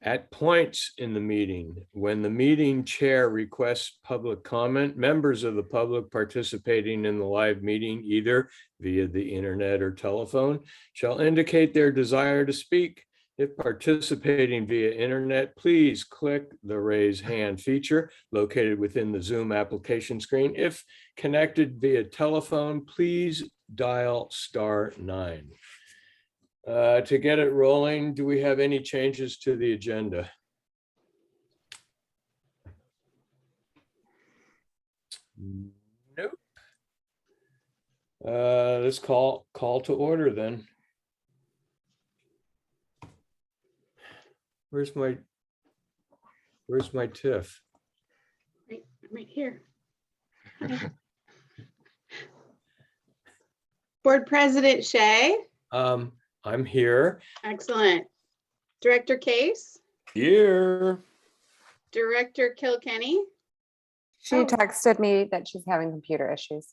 At points in the meeting, when the meeting chair requests public comment, members of the public participating in the live meeting, either via the internet or telephone, shall indicate their desire to speak. If participating via internet, please click the raise hand feature located within the Zoom application screen. If connected via telephone, please dial *9. To get it rolling, do we have any changes to the agenda? Nope. Let's call to order then. Where's my TIFF? Right here. Board President Shea. I'm here. Excellent. Director Case. Here. Director Kilkenny. She texted me that she's having computer issues.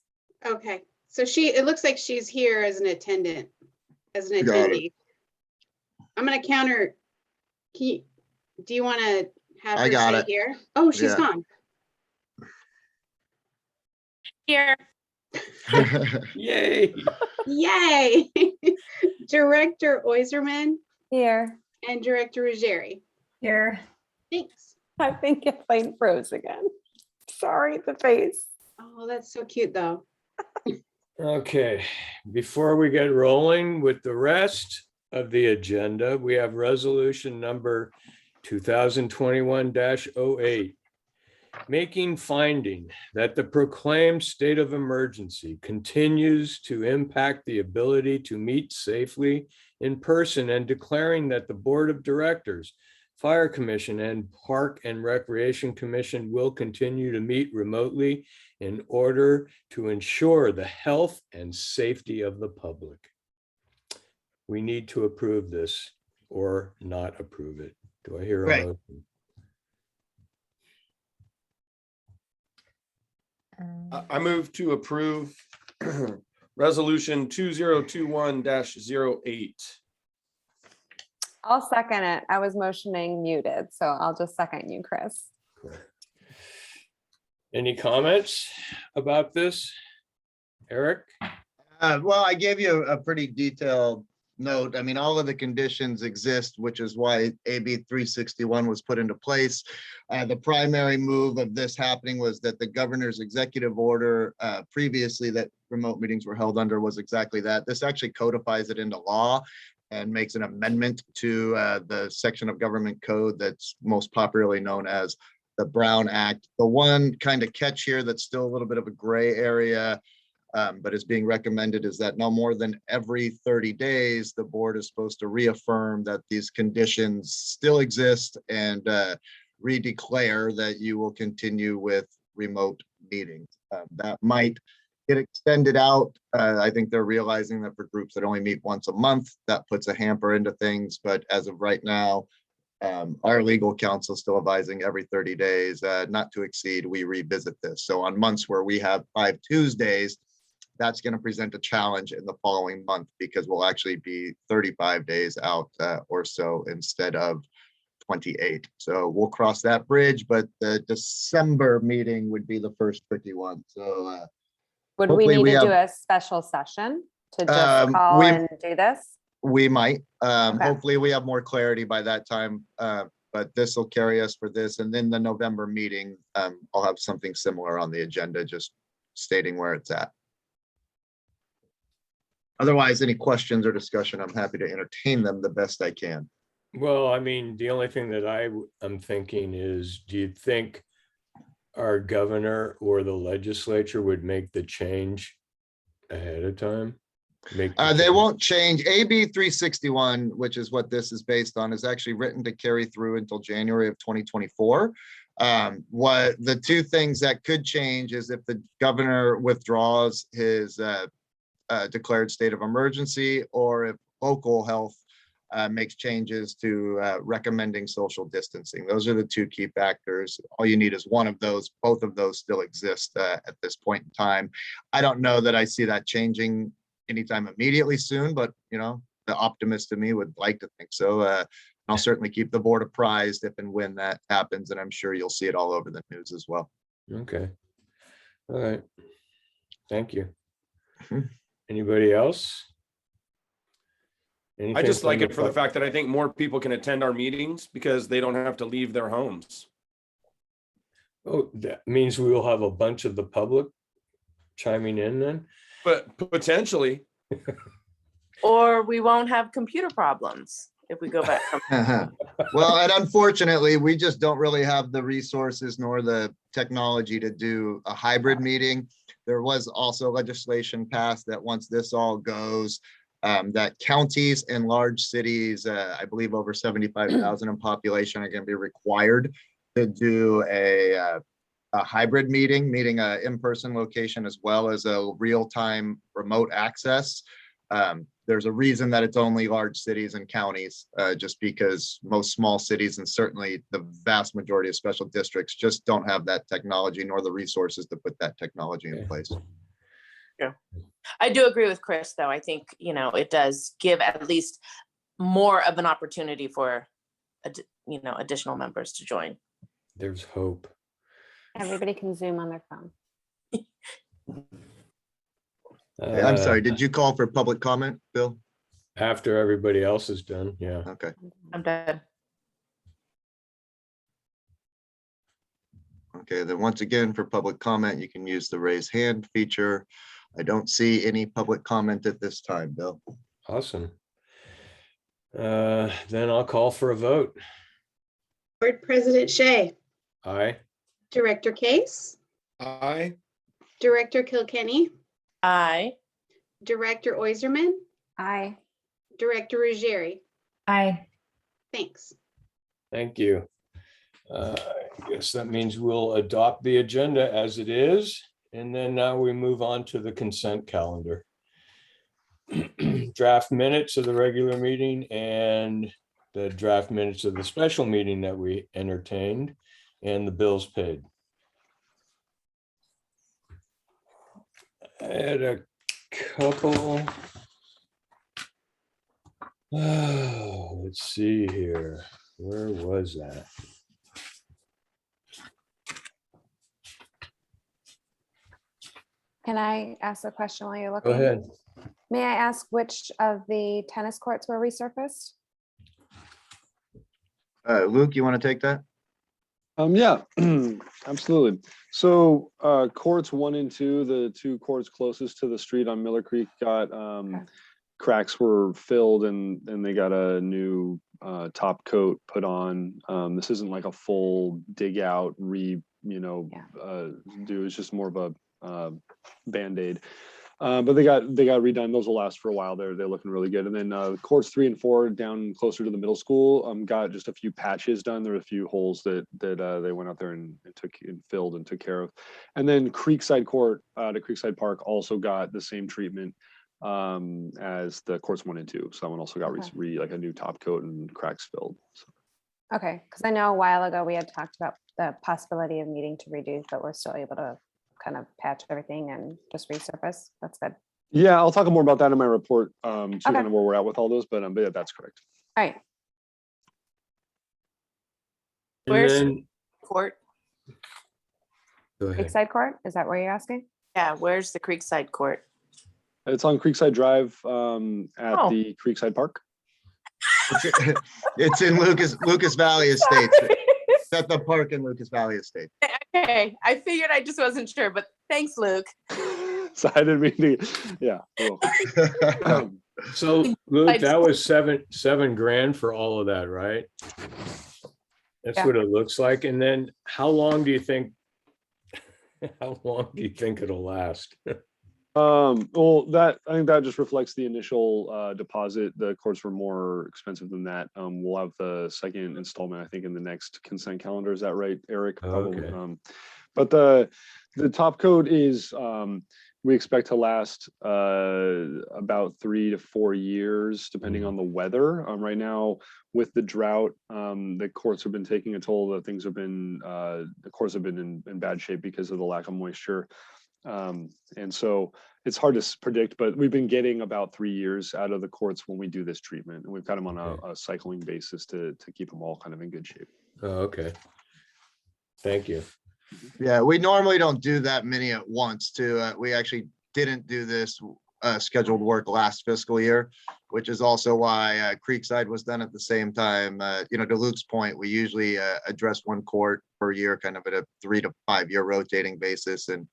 Okay, so it looks like she's here as an attendant, as an Got attendee. I'm gonna counter. Do you want to have her got stay it. here? Oh, she's Yeah. gone. Here. Yay. Yay. Director Oyserman Here. and Director Ruggieri. Here. Thanks. I think it plane froze again. Sorry, the face. Oh, that's so cute though. Okay, before we get rolling with the rest of the agenda, we have resolution number 2021-08. Making finding that the proclaimed state of emergency continues to impact the ability to meet safely in person, and declaring that the Board of Directors, Fire Commission, and Park and Recreation Commission will continue to meet remotely in order to ensure the health and safety of the public. We need to approve this or not approve it. Do I hear a Right. motion? I move to approve resolution 2021-08. I'll second it. I was motioning muted, so I'll just second you, Chris. Any comments about this? Eric? Well, I gave you a pretty detailed note. I mean, all of the conditions exist, which is why AB 361 was put into place. The primary move of this happening was that the governor's executive order previously that remote meetings were held under was exactly that. This actually codifies it into law and makes an amendment to the section of government code that's most popularly known as the Brown Act. The one kind of catch here that's still a little bit of a gray area, but is being recommended, is that no more than every 30 days, the board is supposed to reaffirm that these conditions still exist and redeclare that you will continue with remote meetings. That might get extended out. I think they're realizing that for groups that only meet once a month, that puts a hamper into things. But as of right now, our legal counsel is still advising every 30 days, not to exceed, we revisit this. So on months where we have 5 Tuesdays, that's going to present a challenge in the following month, because we'll actually be 35 days out or so instead of 28. So we'll cross that bridge, but the December meeting would be the first tricky one. So Would we hopefully need we to do have- a special session to just call and do this? we might, Okay. hopefully we have more clarity by that time, but this will carry us for this. And then the November meeting, I'll have something similar on the agenda, just stating where it's at. Otherwise, any questions or discussion, I'm happy to entertain them the best I can. Well, I mean, the only thing that I'm thinking is, do you think our governor or the legislature would make the change ahead of time? They won't change. AB 361, which is what this is based on, is actually written to carry through until January of 2024. What the two things that could change is if the governor withdraws his declared state of emergency, or if local health makes changes to recommending social distancing. Those are the two key factors. All you need is one of those. Both of those still exist at this point in time. I don't know that I see that changing anytime immediately soon, but the optimist in me would like to think so. I'll certainly keep the board apprised if and when that happens, and I'm sure you'll see it all over the news as well. Okay. All right. Thank you. Mhm. Anybody else? I Anything just from like it for the pub- fact that I think more people can attend our meetings because they don't have to leave their homes. Oh, that means we will have a bunch of the public chiming in then? But potentially, Or we won't have computer problems if we go back from. Well, and unfortunately, we just don't really have the resources nor the technology to do a hybrid meeting. There was also legislation passed that once this all goes, that counties and large cities, I believe over 75,000 in population, are going to be required to do a hybrid meeting a in-person location as well as a real-time remote access. There's a reason that it's only large cities and counties, just because most small cities and certainly the vast majority of special districts just don't have that technology nor the resources to put that technology in place. I do agree with Chris, though. I think, it does give at least more of an opportunity for, additional members to join. There's hope. Everybody can Zoom on their phone. I'm sorry, did you call for public comment, Bill? After everybody else is done, yeah. Okay. I'm done. Okay, then once again, for public comment, you can use the raise hand feature. I don't see any public comment at this time, Bill. Awesome. Then I'll call for a vote. Board President Shea, Aye. Director Case, I, Director Kilkenny, Aye. Director Oiserman, Aye. Director Ruggieri. Aye. Thanks. Thank you. I guess that means we'll adopt the agenda as it is. And then now we move on to the consent calendar. Draft minutes of the regular meeting and the draft minutes of the special meeting that we entertained and the bills paid. I had a couple. Oh, let's see here. Where was that? Can I ask a question while you're Go looking? ahead. May I ask which of the tennis courts were resurfaced? Luke, you want to take that? Yeah, absolutely. So courts 1 and 2, the 2 courts closest to the street on Miller Creek got cracks were filled and they got a new top coat put on. This isn't like a full dig out do. It's just more of a band-aid. But they got redone. Those will last for a while. They're looking really good. And then courts 3 and 4 down closer to the middle school got just a few patches done. There were a few holes that they went out there and filled and took care of. And then Creekside Court to Creekside Park also got the same treatment as the courts 1 and 2. So that one also got like a new top coat and cracks filled. So. Okay, because I know a while ago we had talked about the possibility of needing to redo, but we're still able to kind of patch everything and just resurface. That's good. Yeah, I'll talk more about that in my report. So Okay. kind of where we're at with all those, but yeah, that's correct. All right. And Where's then, Court? go ahead. Creekside Court, is that what you're asking? Yeah, where's the Creekside Court? It's on Creekside Drive at Oh. the Creekside Park. It's in Lucas Valley Estates. It's at the park in Lucas Valley Estates. Okay, I figured, I just wasn't sure, but thanks, Luke. So I didn't mean to, yeah. Well. So Luke, that was seven grand for all of that, right? That's Yeah. what it looks like. And then how long do you think it'll last? Well, I think that just reflects the initial deposit. The courts were more expensive than that. We'll have the second installment, I think, in the next consent calendar. Is that right, Eric? Probably. Okay. But the top coat is we expect to last about 3 to 4 years, depending on the weather. Right now, with the drought, the courts have been taking a toll. The courts have been in bad shape because of the lack of moisture. And so it's hard to predict, but we've been getting about 3 years out of the courts when we do this treatment. And we've got them on a cycling basis to keep them all kind of in good shape. Oh, okay. Thank you. Yeah, we normally don't do that many at once too. We actually didn't do this scheduled work last fiscal year, which is also why Creekside was done at the same time. To Luke's point, we usually address one court per year, kind of at a 3 to 5 year rotating basis. And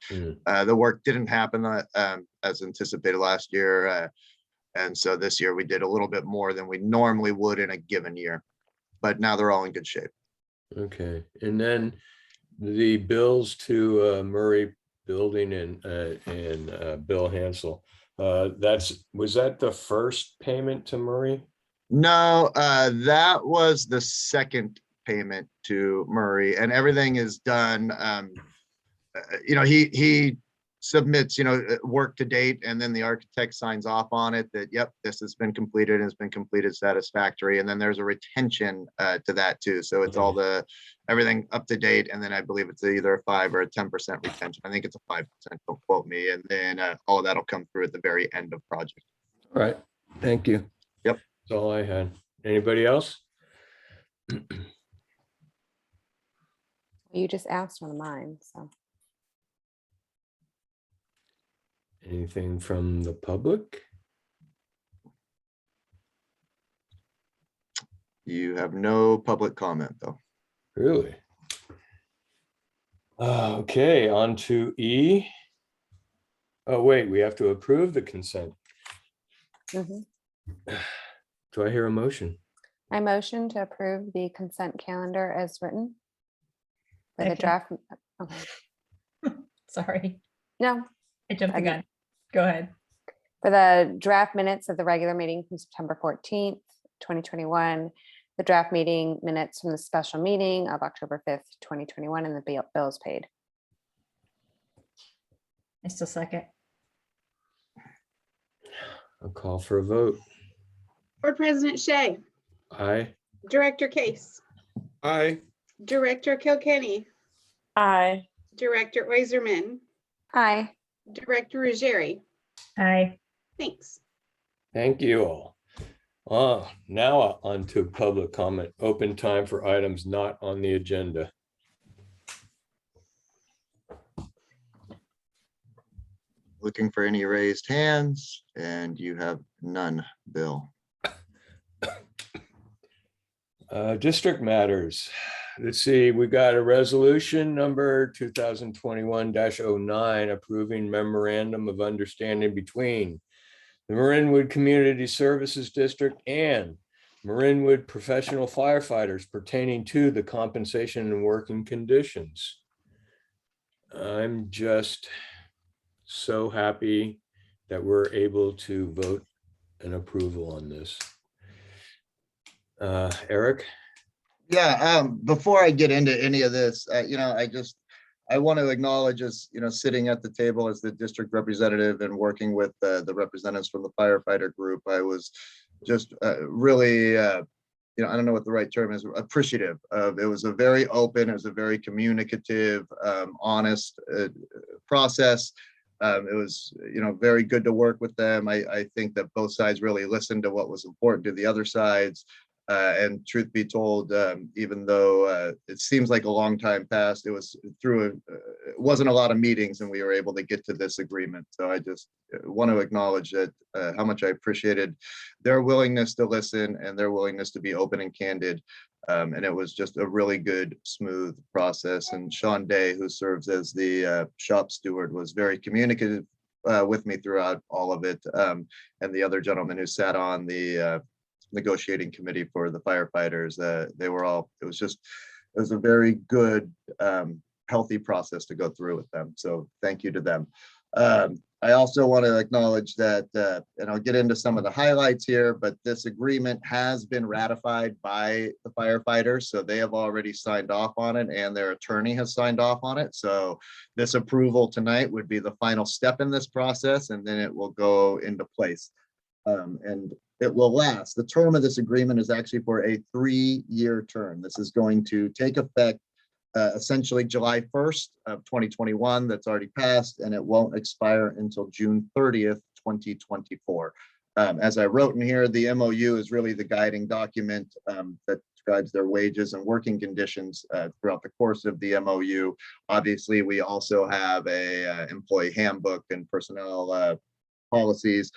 the work didn't happen as anticipated last year. And so this year we did a little bit more than we normally would in a given year, but now they're all in good shape. Okay, and then the bills to Murray Building and Bill Hansel. Was that the first payment to Murray? No, that was the second payment to Murray, and everything is done. He submits, work to date, and then the architect signs off on it that, yep, this has been completed and has been completed satisfactory. And then there's a retention to that too. So it's all everything up to date. And then I believe it's either a 5 or a 10% retention. I think it's a 5%, don't quote me. And then all of that'll come through at the very end of project. All right, thank you. Yep. That's all I had. Anybody else? You just asked one of mine, so. Anything from the public? You have no public comment though. Really? Okay, on to E. Oh, wait, we have to approve the consent. Mhm. Do I hear a motion? I motion to approve the consent calendar as written. For the Second. draft. Okay. Sorry, No, I jumped the I mean- gun. Go ahead. for the draft minutes of the regular meeting from September 14th, 2021, the draft meeting minutes from the special meeting of October 5th, 2021, and the bills paid. I still second. I'll call for a vote. Board President Shay, Aye. Director Case, Aye. Director Kilkenny, Aye. Director Oiserman, Aye. Director Ruggieri. Aye. Thanks. Thank you all. Now on to public comment. Open time for items not on the agenda. Looking for any raised hands, and you have none, Bill. District matters. Let's see, we got a resolution number 2021-09 approving memorandum of understanding between the Marinwood Community Services District and Marinwood Professional Firefighters pertaining to the compensation and working conditions. I'm just so happy that we're able to vote an approval on this. Eric? Yeah, before I get into any of this, I want to acknowledge as, sitting at the table as the district representative and working with the representatives from the firefighter group, I was just really, I don't know what the right term is, appreciative of. It was a very open, it was a very communicative, honest process. It was, very good to work with them. I think that both sides really listened to what was important to the other sides. And truth be told, even though it seems like a long time passed, it was it wasn't a lot of meetings, and we were able to get to this agreement. So I just want to acknowledge that how much I appreciated their willingness to listen and their willingness to be open and candid. And it was just a really good, smooth process. And Sean Day, who serves as the shop steward, was very communicative with me throughout all of it. And the other gentleman who sat on the negotiating committee for the firefighters, they were all, it was a very good, healthy process to go through with them. So thank you to them. I also want to acknowledge that, and I'll get into some of the highlights here, but this agreement has been ratified by the firefighters. So they have already signed off on it, and their attorney has signed off on it. So this approval tonight would be the final step in this process, and then it will go into place. And it will last. The term of this agreement is actually for a 3-year term. This is going to take effect essentially July 1st of 2021 that's already passed, and it won't expire until June 30th, 2024. As I wrote in here, the MOU is really the guiding document that describes their wages and working conditions throughout the course of the MOU. Obviously, we also have a employee handbook and personnel policies,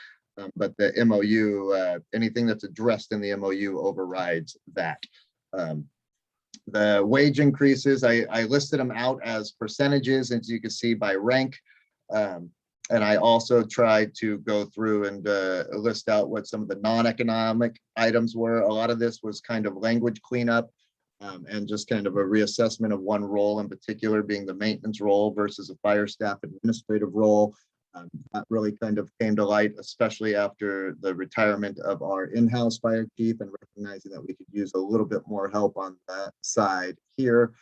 but the MOU, anything that's addressed in the MOU overrides that. The wage increases, I listed them out as percentages, as you can see by rank. And I also tried to go through and list out what some of the non-economic items were. A lot of this was kind of language cleanup and just kind of a reassessment of one role in particular, being the maintenance role versus a fire staff administrative role. That really kind of came to light, especially after the retirement of our in-house fire chief and recognizing that we could use a little bit more help on that side here.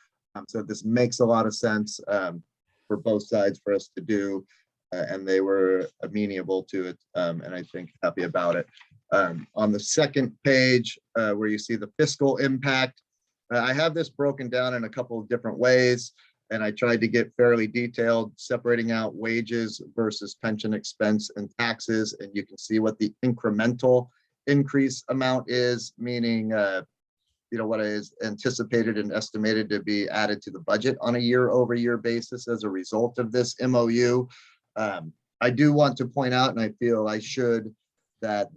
So this makes a lot of sense for both sides for us to do. And they were amenable to it, and I think happy about it. On the second page, where you see the fiscal impact, I have this broken down in a couple of different ways, and I tried to get fairly detailed, separating out wages versus pension expense and taxes, and you can see what the incremental increase amount is, meaning what is anticipated and estimated to be added to the budget on a year-over-year basis as a result of this MOU. I do want to point out, and I feel I should, that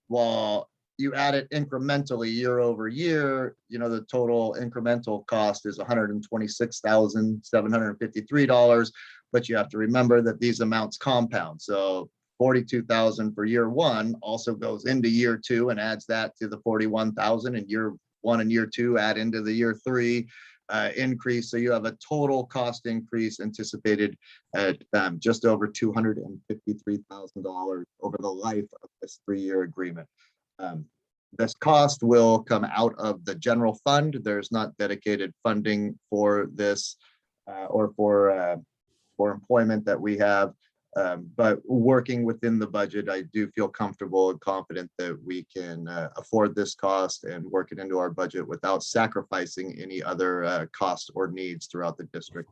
while you add it incrementally year over year, the total incremental cost is $126,753, but you have to remember that these amounts compound. So $42,000 for year one also goes into year two and adds that to the $41,000, and year one and year two add into the year three increase. So you have a total cost increase anticipated at just over $253,000 over the life of this 3-year agreement. This cost will come out of the general fund. There's not dedicated funding for this or for employment that we have. But working within the budget, I do feel comfortable and confident that we can afford this cost and work it into our budget without sacrificing any other costs or needs throughout the district.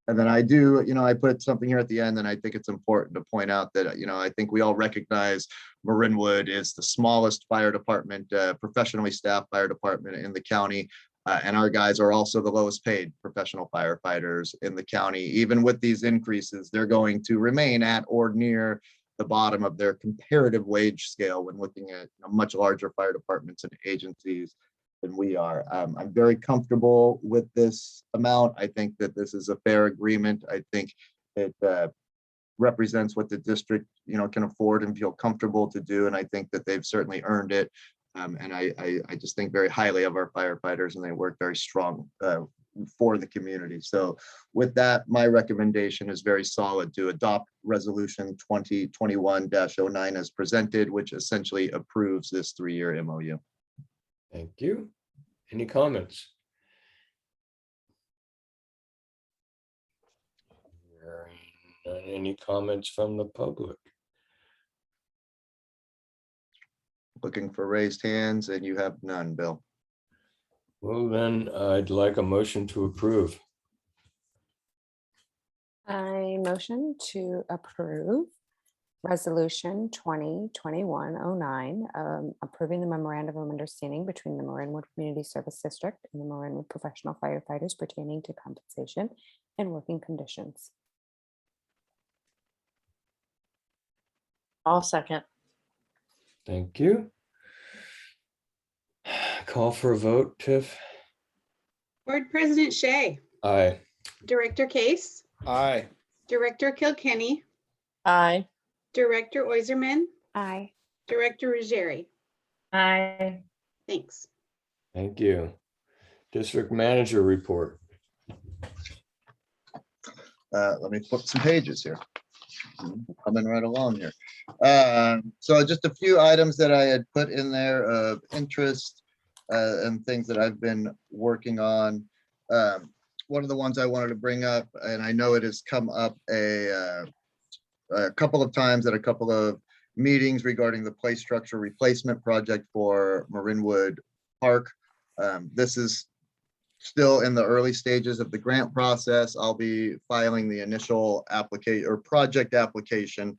And then I do, I put something here at the end, and I think it's important to point out that, I think we all recognize Marinwood is the smallest fire department, professionally staffed fire department in the county. And our guys are also the lowest paid professional firefighters in the county. Even with these increases, they're going to remain at or near the bottom of their comparative wage scale when looking at much larger fire departments and agencies than we are. I'm very comfortable with this amount. I think that this is a fair agreement. I think it represents what the district can afford and feel comfortable to do. And I think that they've certainly earned it. And I just think very highly of our firefighters, and they work very strong for the community. So with that, my recommendation is very solid to adopt resolution 2021-09 as presented, which essentially approves this 3-year MOU. Thank you. Any comments? Any comments from the public? Looking for raised hands, and you have none, Bill. Well, then I'd like a motion to approve. I motion to approve Resolution 2021-09, approving the memorandum of understanding between the Marinwood Community Service District and the Marinwood Professional Firefighters pertaining to compensation and working conditions. I'll second. Thank you. Call for a vote, Tiff. Board President Shea, Aye. Director Case, Aye. Director Kilkenny, Aye. Director Oiserman, Aye. Director Ruggieri. Aye. Thanks. Thank you. District Manager report. Let me flip some pages here. Coming right along here. So just a few items that I had put in there of interest and things that I've been working on. One of the ones I wanted to bring up, and I know it has come up a couple of times at a couple of meetings regarding the play structure replacement project for Marinwood Park. This is still in the early stages of the grant process. I'll be filing the initial application or project application.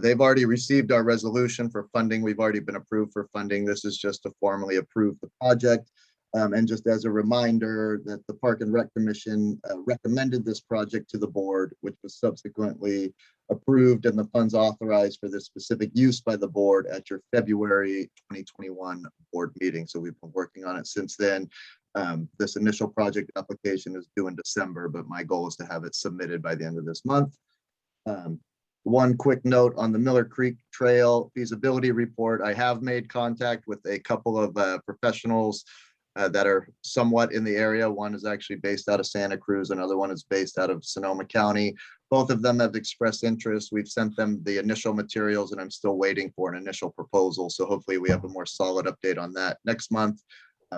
They've already received our resolution for funding. We've already been approved for funding. This is just to formally approve the project. And just as a reminder that the Park and Rec Commission recommended this project to the board, which was subsequently approved and the funds authorized for this specific use by the board at your February 2021 board meeting. So we've been working on it since then. This initial project application is due in December, but my goal is to have it submitted by the end of this month. One quick note on the Miller Creek Trail feasibility report. I have made contact with a couple of professionals that are somewhat in the area. One is actually based out of Santa Cruz. Another one is based out of Sonoma County. Both of them have expressed interest. We've sent them the initial materials and I'm still waiting for an initial proposal. So hopefully we have a more solid update on that next month.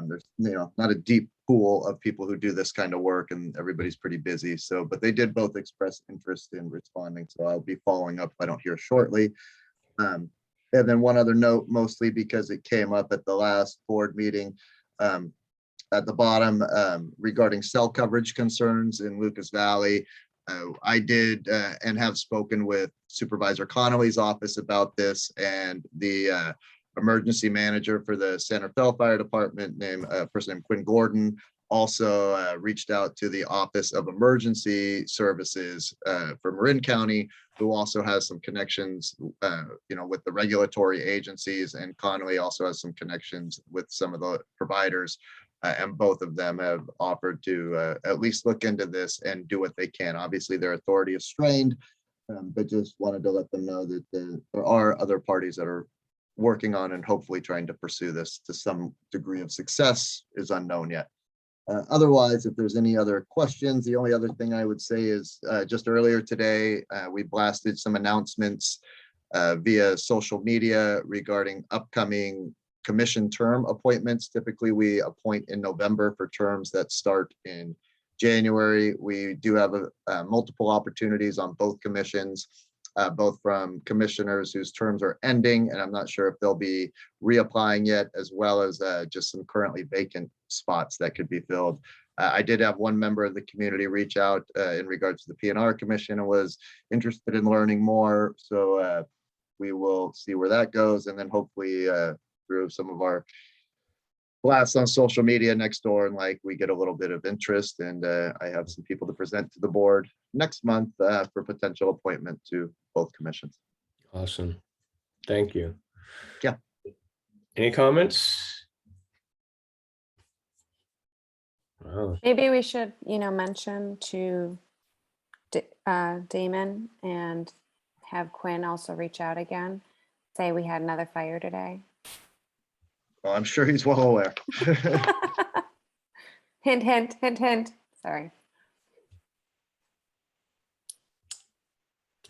There's not a deep pool of people who do this kind of work and everybody's pretty busy. So, but they did both express interest in responding. So I'll be following up if I don't hear shortly. And then one other note, mostly because it came up at the last board meeting, at the bottom regarding cell coverage concerns in Lucas Valley. I did and have spoken with Supervisor Connolly's office about this, and the emergency manager for the Santa Fe Fire Department, person named Quinn Gordon, also reached out to the Office of Emergency Services for Marin County, who also has some connections, with the regulatory agencies, and Connolly also has some connections with some of the providers, and both of them have offered to at least look into this and do what they can. Obviously, their authority is strained, but just wanted to let them know that there are other parties that are working on and hopefully trying to pursue this to some degree of success is unknown yet. Otherwise, if there's any other questions, the only other thing I would say is just earlier today, we blasted some announcements via social media regarding upcoming commission term appointments. Typically, we appoint in November for terms that start in January. We do have multiple opportunities on both commissions, both from commissioners whose terms are ending, and I'm not sure if they'll be reapplying yet, as well as just some currently vacant spots that could be filled. I did have one member of the community reach out in regards to the PNR Commission and was interested in learning more. So we will see where that goes, and then hopefully through some of our blasts on social media next door, and we get a little bit of interest, and I have some people to present to the board next month for potential appointment to both commissions. Awesome. Thank you. Yeah. Any comments? Wow. Maybe we should, mention to Damon and have Quinn also reach out again. Say we had another fire today. Well, I'm sure he's well aware. Hint, hint, hint, hint. Sorry.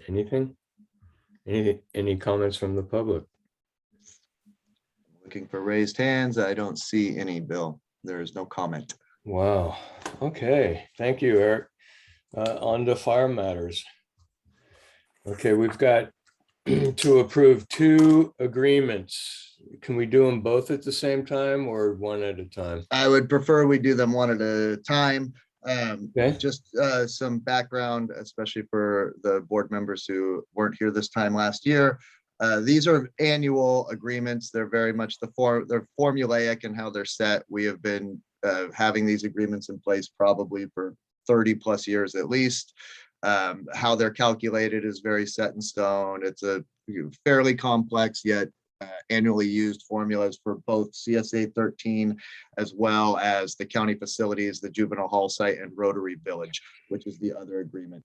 Anything? Any comments from the public? Looking for raised hands. I don't see any, Bill. There is no comment. Wow. Okay. Thank you, Eric. On to fire matters. Okay, we've got to approve 2 agreements. Can we do them both at the same time or one at a time? I would prefer we do them one at a time. Okay. Just some background, especially for the board members who weren't here this time last year. These are annual agreements. They're very much they're formulaic in how they're set. We have been having these agreements in place probably for 30 plus years at least. How they're calculated is very set in stone. It's a fairly complex yet annually used formulas for both CSA 13 as well as the county facilities, the juvenile hall site, and Rotary Village, which is the other agreement.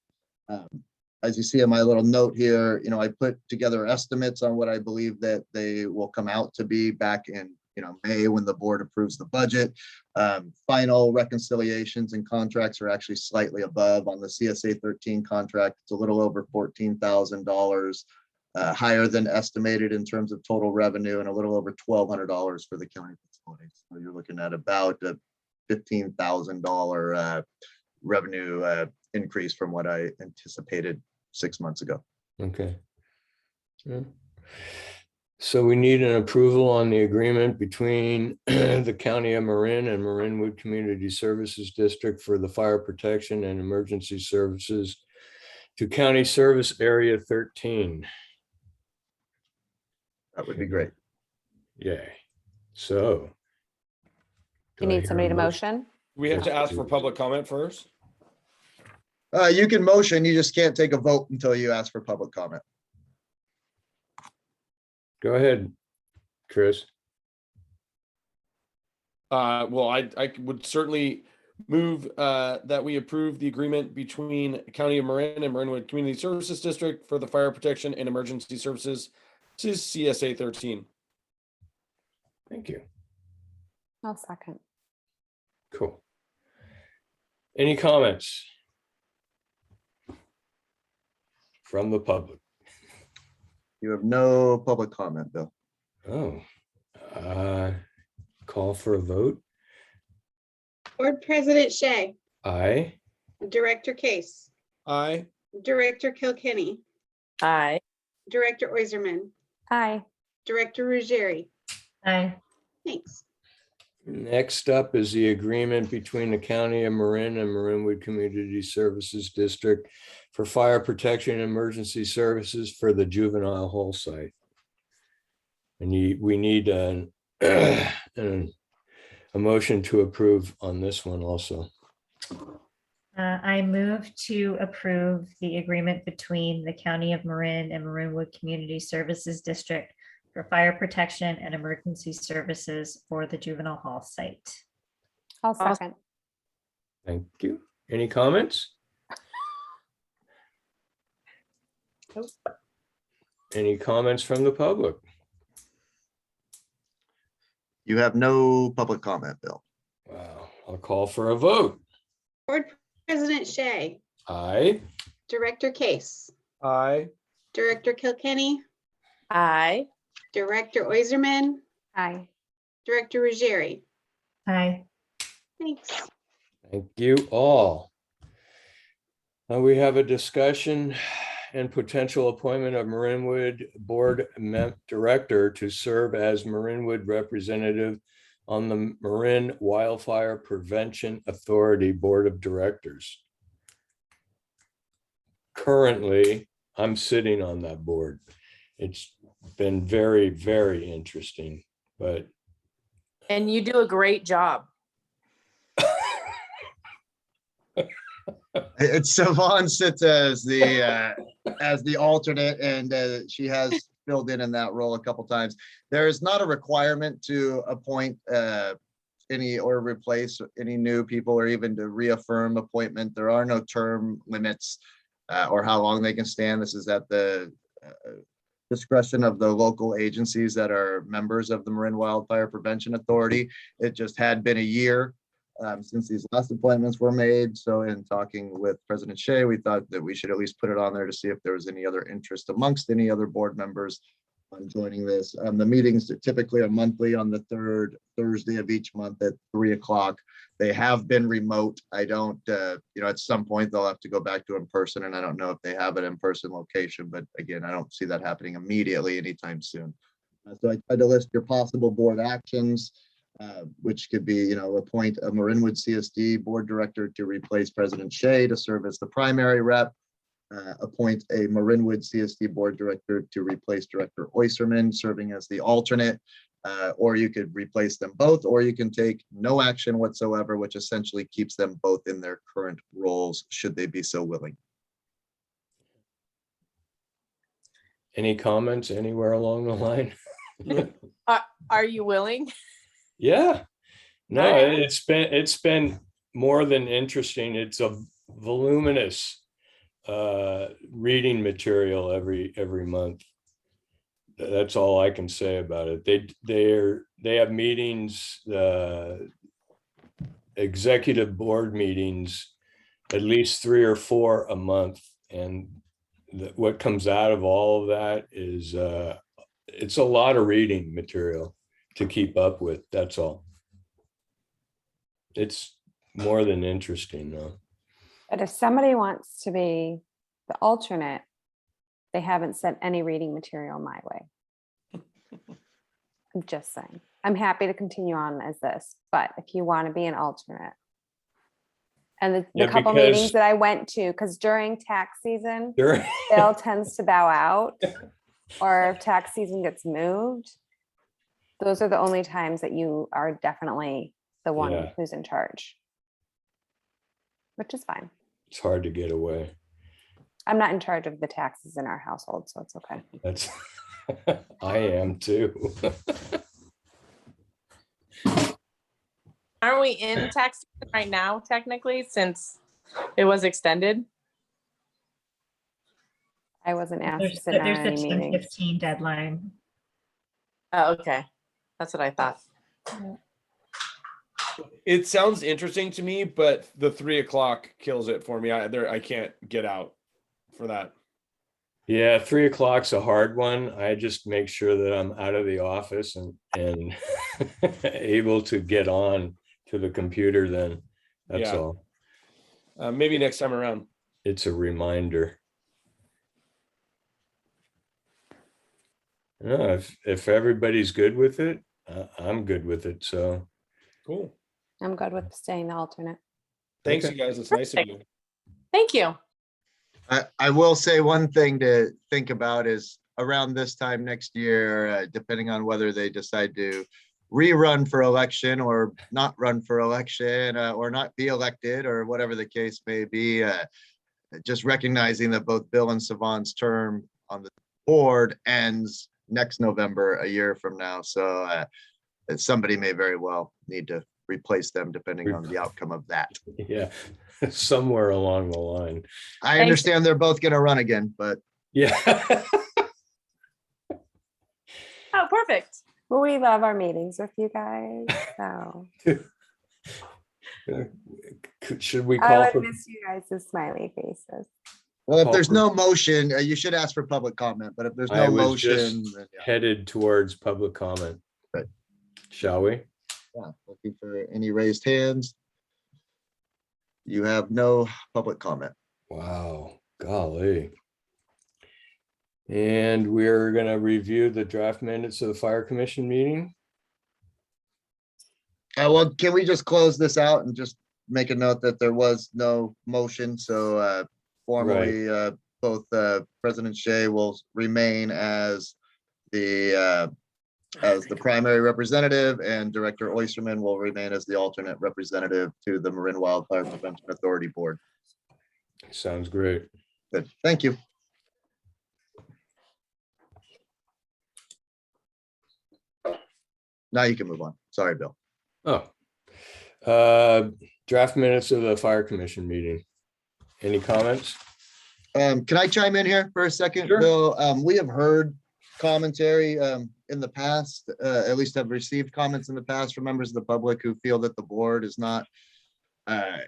As you see in my little note here, I put together estimates on what I believe that they will come out to be back in May when the board approves the budget. Final reconciliations and contracts are actually slightly above. On the CSA 13 contract, it's a little over $14,000 higher than estimated in terms of total revenue, and a little over $1,200 for the county facilities. So you're looking at about a $15,000 revenue increase from what I anticipated 6 months ago. Okay. Yeah. So we need an approval on the agreement between the County of Marin and Marinwood Community Services District for the fire protection and emergency services to County Service Area 13. That would be great. Yay. So. You do I need hear somebody a to motion? We have Yes, to ask for please. public comment first. You can motion, you just can't take a vote until you ask for public comment. Go ahead, Chris. Well, I would certainly move that we approve the agreement between County of Marin and Marinwood Community Services District for the fire protection and emergency services to CSA 13. Thank you. I'll second. Cool. Any comments from the public? You have no public comment, Bill. Oh, call for a vote. Board President Shay, Aye. Director Case, Aye. Director Kilkenny, Aye. Director Oyserman, Aye. Director Ruggieri. Aye. Thanks. Next up is the agreement between the County of Marin and Marinwood Community Services District for fire protection and emergency services for the juvenile hall site. And we need a motion to approve on this one also. I move to approve the agreement between the County of Marin and Marinwood Community Services District for fire protection and emergency services for the juvenile hall site. I'll second. Thank you. Any comments? Nope. Any comments from the public? You have no public comment, Bill. Wow, I'll call for a vote. Board President Shay, Aye. Director Case, Aye. Director Kilkenny, Aye. Director Oyserman, Aye. Director Ruggieri. Aye. Thanks. Thank you all. Now we have a discussion and potential appointment of Marinwood Board Director to serve as Marinwood representative on the Marin Wildfire Prevention Authority Board of Directors. Currently, I'm sitting on that board. It's been very, very interesting, but And you do a great job. It's Savon sits as the alternate, and she has filled in that role a couple times. There is not a requirement to appoint any or replace any new people or even to reaffirm appointment. There are no term limits or how long they can stand. This is at the discretion of the local agencies that are members of the Marin Wildfire Prevention Authority. It just had been a year since these last appointments were made. So in talking with President Shea, we thought that we should at least put it on there to see if there was any other interest amongst any other board members on joining this. The meetings typically are monthly on the third Thursday of each month at 3 o'clock. They have been remote. I don't, at some point they'll have to go back to in person, and I don't know if they have an in-person location, but again, I don't see that happening immediately anytime soon. So I tried to list your possible board actions, which could be, appoint a Marinwood CSD board director to replace President Shea to serve as the primary rep. Appoint a Marinwood CSD board director to replace Director Oyserman, serving as the alternate, or you could replace them both, or you can take no action whatsoever, which essentially keeps them both in their current roles, should they be so willing. any comments anywhere along the line? Are you willing? Yeah, no, All right. it's been more than interesting. It's a voluminous reading material every month. That's all I can say about it. They have meetings, executive board meetings, at least 3 or 4 a month, and what comes out of all of that is it's a lot of reading material to keep up with. That's all. It's more than interesting though. But if somebody wants to be the alternate, they haven't sent any reading material my way. I'm just saying. I'm happy to continue on as this, but if you want to be an alternate. And the Yeah, couple because- meetings that I went to, because during tax season, Sure. Bill tends to bow out, or if tax season gets moved, those are the only times that you are definitely the one Yeah. who's in charge. Which is fine. It's hard to get away. I'm not in charge of the taxes in our household, so it's okay. That's, I am too. Aren't we in tax season right now, technically, since it was extended? I wasn't asked to There's sit in on there's any the meetings. 10:15 deadline. Oh, okay. That's what I thought. It sounds interesting to me, but the 3 o'clock kills it for me. I can't get out for that. Yeah, 3 o'clock's a hard one. I just make sure that I'm out of the office and able to get on to the computer then. That's Yeah. all. Maybe next time around. It's a reminder. No, if everybody's good with it, I'm good with it. So Cool. I'm good with staying the alternate. Thanks, Okay. you guys. It's nice of you. Thank you. I will say one thing to think about is around this time next year, depending on whether they decide to rerun for election or not run for election, or not be elected, or whatever the case may be, just recognizing that both Bill and Savon's term on the board ends next November, a year from now. So somebody may very well need to replace them depending on the outcome of that. yeah, somewhere along the line. I Thanks. understand they're both going to run again, but Yeah. Oh, perfect. Well, we love our meetings with you guys. So Should we I call would for? miss you guys' smiley faces. well, if Call there's for- no motion, you should ask for public comment, but if there's I no was just motion, then yeah. headed towards public comment. Right. Shall we? Yeah, looking for any raised hands. You have no public comment. Wow, golly. And we're gonna review the draft minutes of the fire commission meeting. Well, can we just close this out and just make a note that there was no motion? So formally, both President Shea will remain as the primary representative, and Director Oysterman will remain as the alternate representative to the Marin Wildfire Prevention Authority Board. Sounds great. Good, thank you. Now you can move on. Sorry, Bill. Oh. Draft minutes of the fire commission meeting. Any comments? Can I chime in here for a second, Sure. Bill? We have heard commentary in the past, at least have received comments in the past from members of the public who feel that the board is not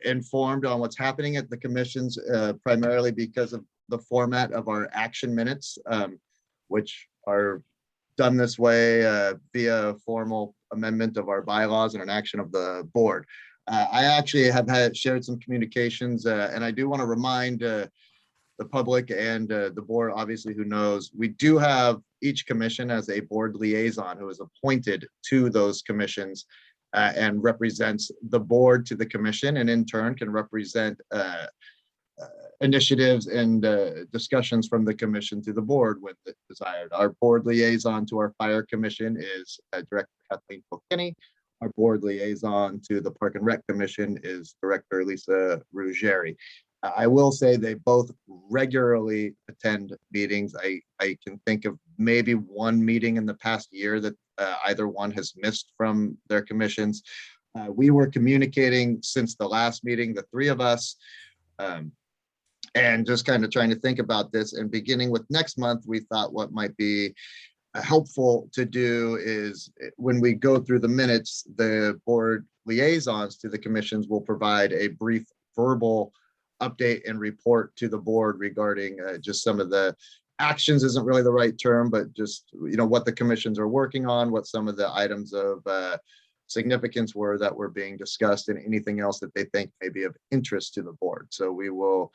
informed on what's happening at the commissions, primarily because of the format of our action minutes, which are done this way via a formal amendment of our bylaws and an action of the board. I actually have shared some communications, and I do want to remind the public and the board, obviously, who knows, we do have each commission as a board liaison who is appointed to those commissions and represents the board to the commission, and in turn can represent initiatives and discussions from the commission to the board when desired. Our board liaison to our fire commission is Director Kathleen Kilkenny. Our board liaison to the Park and Rec Commission is Director Lisa Ruggieri. I will say they both regularly attend meetings. I can think of maybe one meeting in the past year that either one has missed from their commissions. We were communicating since the last meeting, the three of us, and just kind of trying to think about this. And beginning with next month, we thought what might be helpful to do is when we go through the minutes, the board liaisons to the commissions will provide a brief verbal update and report to the board regarding just some of the actions isn't really the right term, but just, you know, what the commissions are working on, what some of the items of significance were that were being discussed, and anything else that they think may be of interest to the board. So we will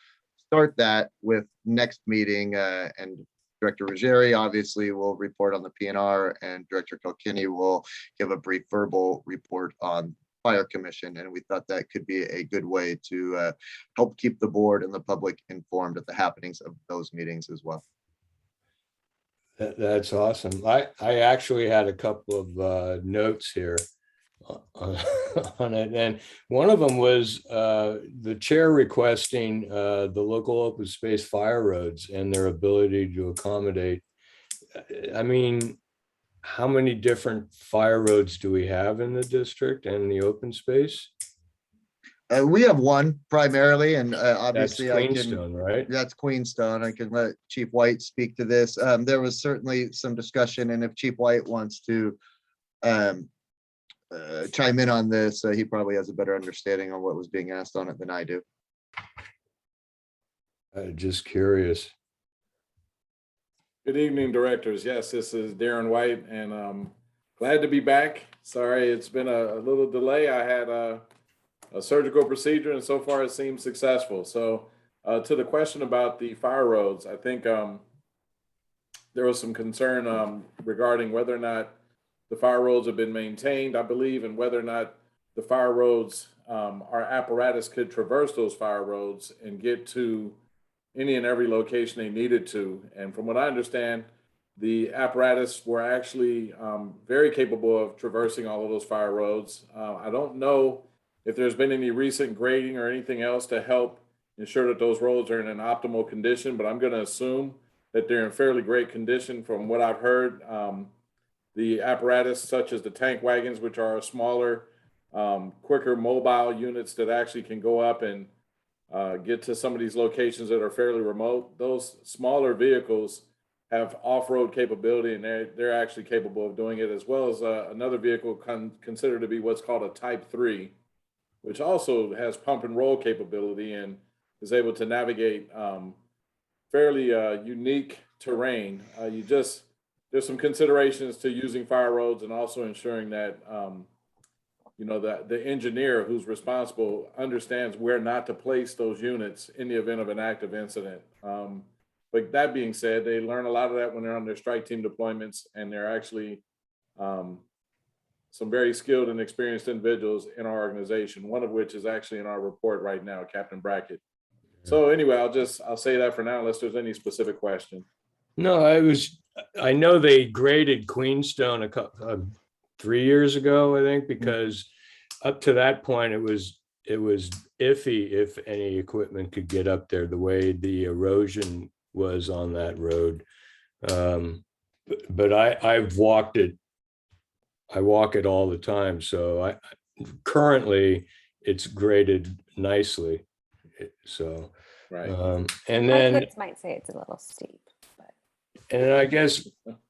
start that with next meeting and Director Ruggieri obviously will report on the PNR, and Director Kilkenny will give a brief verbal report on Fire Commission. And we thought that could be a good way to help keep the board and the public informed of the happenings of those meetings as well. That's awesome. I actually had a couple of notes here on it, and one of them was the chair requesting the local open space fire roads and their ability to accommodate. I mean, how many different fire roads do we have in the district and the open space? We have one primarily, and That's obviously I can. Queenstone, right? That's Queenstone. I can let Chief White speak to this. There was certainly some discussion, and if Chief White wants to chime in on this, he probably has a better understanding on what was being asked on it than I do. Just curious. Good evening, directors. Yes, this is Darren White, and glad to be back. Sorry, it's been a little delay. I had a surgical procedure, and so far it seems successful. So to the question about the fire roads, I think there was some concern regarding whether or not the fire roads have been maintained, I believe, and whether or not the fire roads, our apparatus could traverse those fire roads and get to any and every location they needed to. And from what I understand, the apparatus were actually very capable of traversing all of those fire roads. I don't know if there's been any recent grading or anything else to help ensure that those roads are in an optimal condition, but I'm going to assume that they're in fairly great condition from what I've heard. The apparatus, such as the tank wagons, which are smaller, quicker mobile units that actually can go up and get to some of these locations that are fairly remote. Those smaller vehicles have off-road capability, and they're actually capable of doing it, as well as another vehicle considered to be what's called a Type 3, which also has pump and roll capability and is able to navigate fairly unique terrain. There's some considerations to using fire roads and also ensuring that the engineer who's responsible understands where not to place those units in the event of an active incident. But that being said, they learn a lot of that when they're on their strike team deployments, and they're actually some very skilled and experienced individuals in our organization, one of which is actually in our report right now, Captain Brackett. So anyway, I'll say that for now, unless there's any specific question. No, I know they graded Queenstone 3 years ago, I think, because up to that point, it was iffy if any equipment could get up there the way the erosion was on that road. But I've walked it. I walk it all the time. So currently it's graded nicely. So, right. And then Critics might say it's a little steep, but and I guess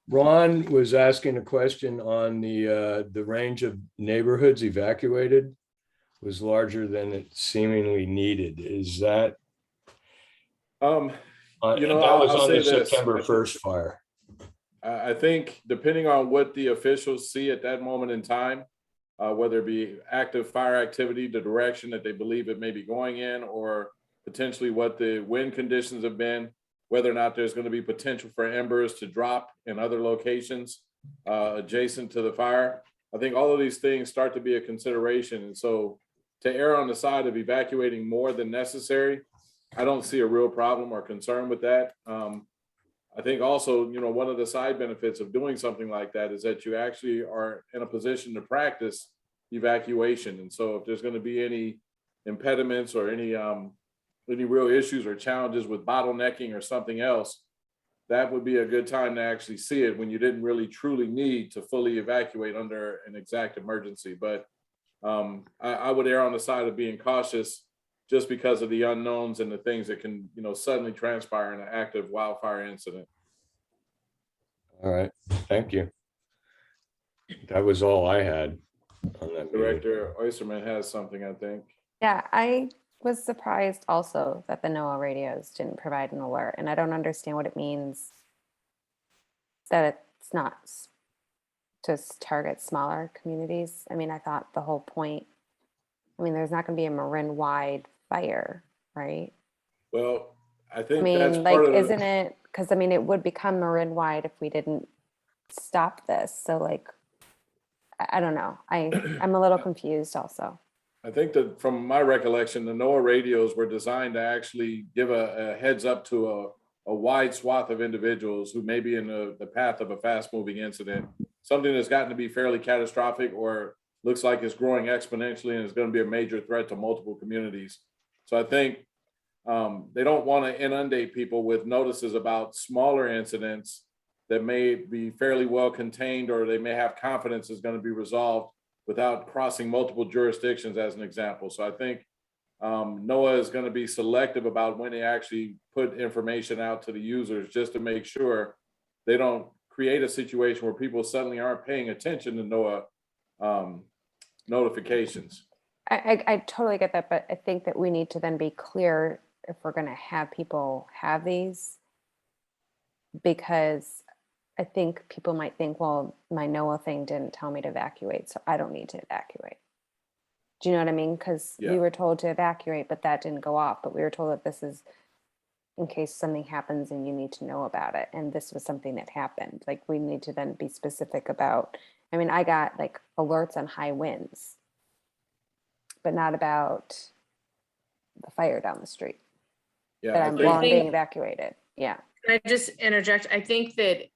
Ron was asking a question on the range of neighborhoods evacuated was larger than it seemingly needed. Is that? That was I'll on the say this. September 1st fire. I think depending on what the officials see at that moment in time, whether it be active fire activity, the direction that they believe it may be going in, or potentially what the wind conditions have been, whether or not there's going to be potential for embers to drop in other locations adjacent to the fire. I think all of these things start to be a consideration. And so to err on the side of evacuating more than necessary, I don't see a real problem or concern with that. I think also, one of the side benefits of doing something like that is that you actually are in a position to practice evacuation. And so if there's going to be any impediments or any real issues or challenges with bottlenecking or something else, that would be a good time to actually see it when you didn't really truly need to fully evacuate under an exact emergency. But I would err on the side of being cautious just because of the unknowns and the things that can, suddenly transpire in an active wildfire incident. All right, thank you. That was all I had on that meeting. Director Oysterman has something, I think. yeah, I was surprised also that the NOAA radios didn't provide an alert, and I don't understand what it means that it's not just target smaller communities. I mean, I thought the whole point, there's not going to be a Marin-wide fire, right? Well, I think I that's mean, part like, of the, isn't it because I mean, it would become Marin wide if we didn't stop this. So like, I don't know. I'm a little confused also. I think that from my recollection, the NOAA radios were designed to actually give a heads up to a wide swath of individuals who may be in the path of a fast moving incident, something that's gotten to be fairly catastrophic or looks like it's growing exponentially and is going to be a major threat to multiple communities. So I think they don't want to inundate people with notices about smaller incidents that may be fairly well contained, or they may have confidence is going to be resolved without crossing multiple jurisdictions, as an example. So I think NOAA is going to be selective about when they actually put information out to the users, just to make sure they don't create a situation where people suddenly aren't paying attention to NOAA notifications. I totally get that, but I think that we need to then be clear if we're going to have people have these, because I think people might think, well, my NOAA thing didn't tell me to evacuate, so I don't need to evacuate. Do you know what I mean? Because Yeah. we were told to evacuate, but that didn't go off. But we were told that this is in case something happens and you need to know about it. And this was something that happened. Like, we need to then be specific about, I mean, I got like alerts on high winds, but not about the fire down the street. Yeah, That I I'm think- while I'm being evacuated. Yeah. Can I just interject? I think that,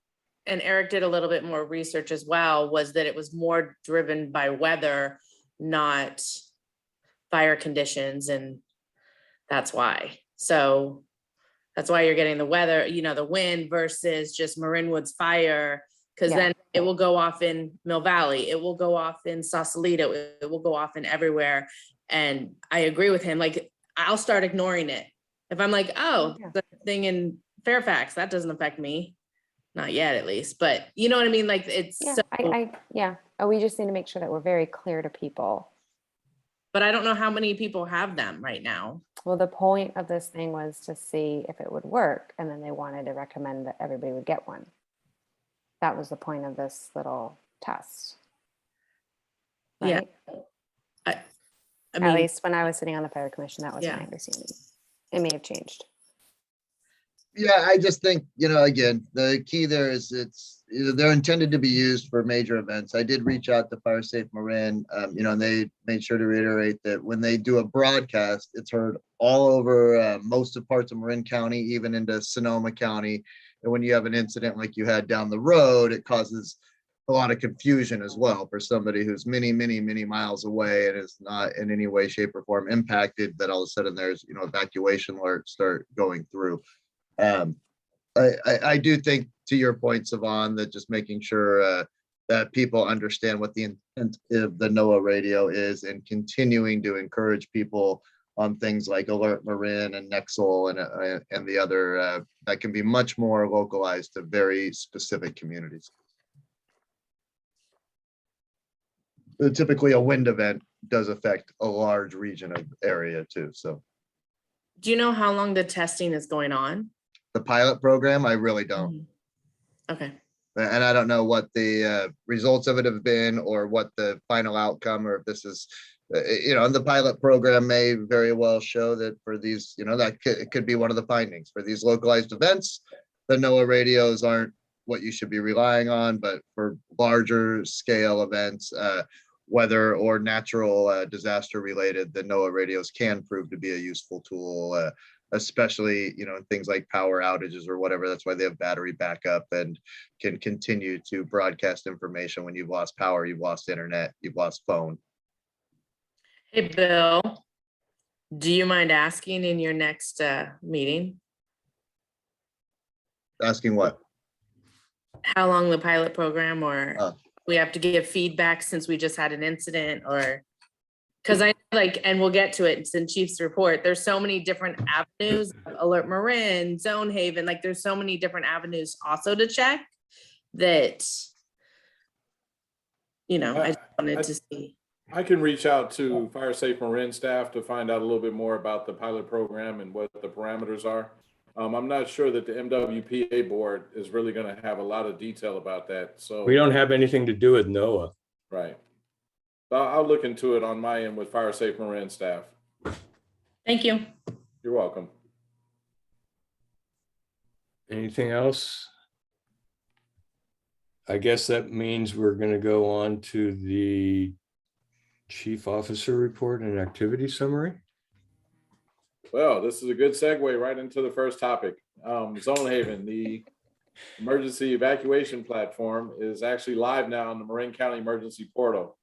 and Eric did a little bit more research as well, was that it was more driven by weather, not fire conditions, and that's why. So that's why you're getting the weather, you know, the wind versus just Marinwood's fire, because Yeah. then it will go off in Mill Valley, it will go off in Sausalito, it will go off in everywhere. And I agree with him, like, I'll start ignoring it. If I'm like, oh, Yeah. the thing in Fairfax, that doesn't affect me. Not yet, at least, but you know what I mean? Like, it's, Yeah. so, Yeah. Oh, we just need to make sure that we're very clear to people. but I don't know how many people have them right now. Well, the point of this thing was to see if it would work, and then they wanted to recommend that everybody would get one. That was the point of this little test. Yeah. Right? I At mean, least when I was sitting on the fire commission, that was Yeah. my understanding. It may have changed. Yeah, I just think, again, the key there is they're intended to be used for major events. I did reach out to Fire Safe Marin, and they made sure to reiterate that when they do a broadcast, it's heard all over most of parts of Marin County, even into Sonoma County. And when you have an incident like you had down the road, it causes a lot of confusion as well for somebody who's many, many, many miles away and is not in any way, shape, or form impacted, that all of a sudden there's, evacuation alerts start going through. I do think, to your point, Savon, that just making sure that people understand what the intent of the NOAA radio is, and continuing to encourage people on things like Alert Marin and Nexel and the other that can be much more localized to very specific communities. Typically, a wind event does affect a large region of area too. So do you know how long the testing is going on? the pilot program, I really don't. Mhm. Okay. And I don't know what the results of it have been, or what the final outcome, or if this is, and the pilot program may very well show that for these, that it could be one of the findings for these localized events. The NOAA radios aren't what you should be relying on, but for larger scale events, weather or natural disaster related, the NOAA radios can prove to be a useful tool, especially, in things like power outages or whatever. That's why they have battery backup and can continue to broadcast information when you've lost power, you've lost internet, you've lost phone. Hey, Bill, do you mind asking in your next meeting Asking what? how long the pilot program, or Oh. we have to give feedback since we just had an incident, or? Because I and we'll get to it, it's in Chief's report, there's so many different avenues, Alert Marin, Zone Haven, like there's so many different avenues also to check that, I just wanted to see. I can reach out to Fire Safe Marin staff to find out a little bit more about the pilot program and what the parameters are. I'm not sure that the MWPA board is really going to have a lot of detail about that. So We don't have anything to do with NOAA. right. So I'll look into it on my end with Fire Safe Marin staff. Thank you. You're welcome. Anything else? I guess that means we're going to go on to the chief officer report and activity summary. Well, this is a good segue right into the first topic. Zone Haven, the emergency evacuation platform, is actually live now on the Marin County Emergency Portal.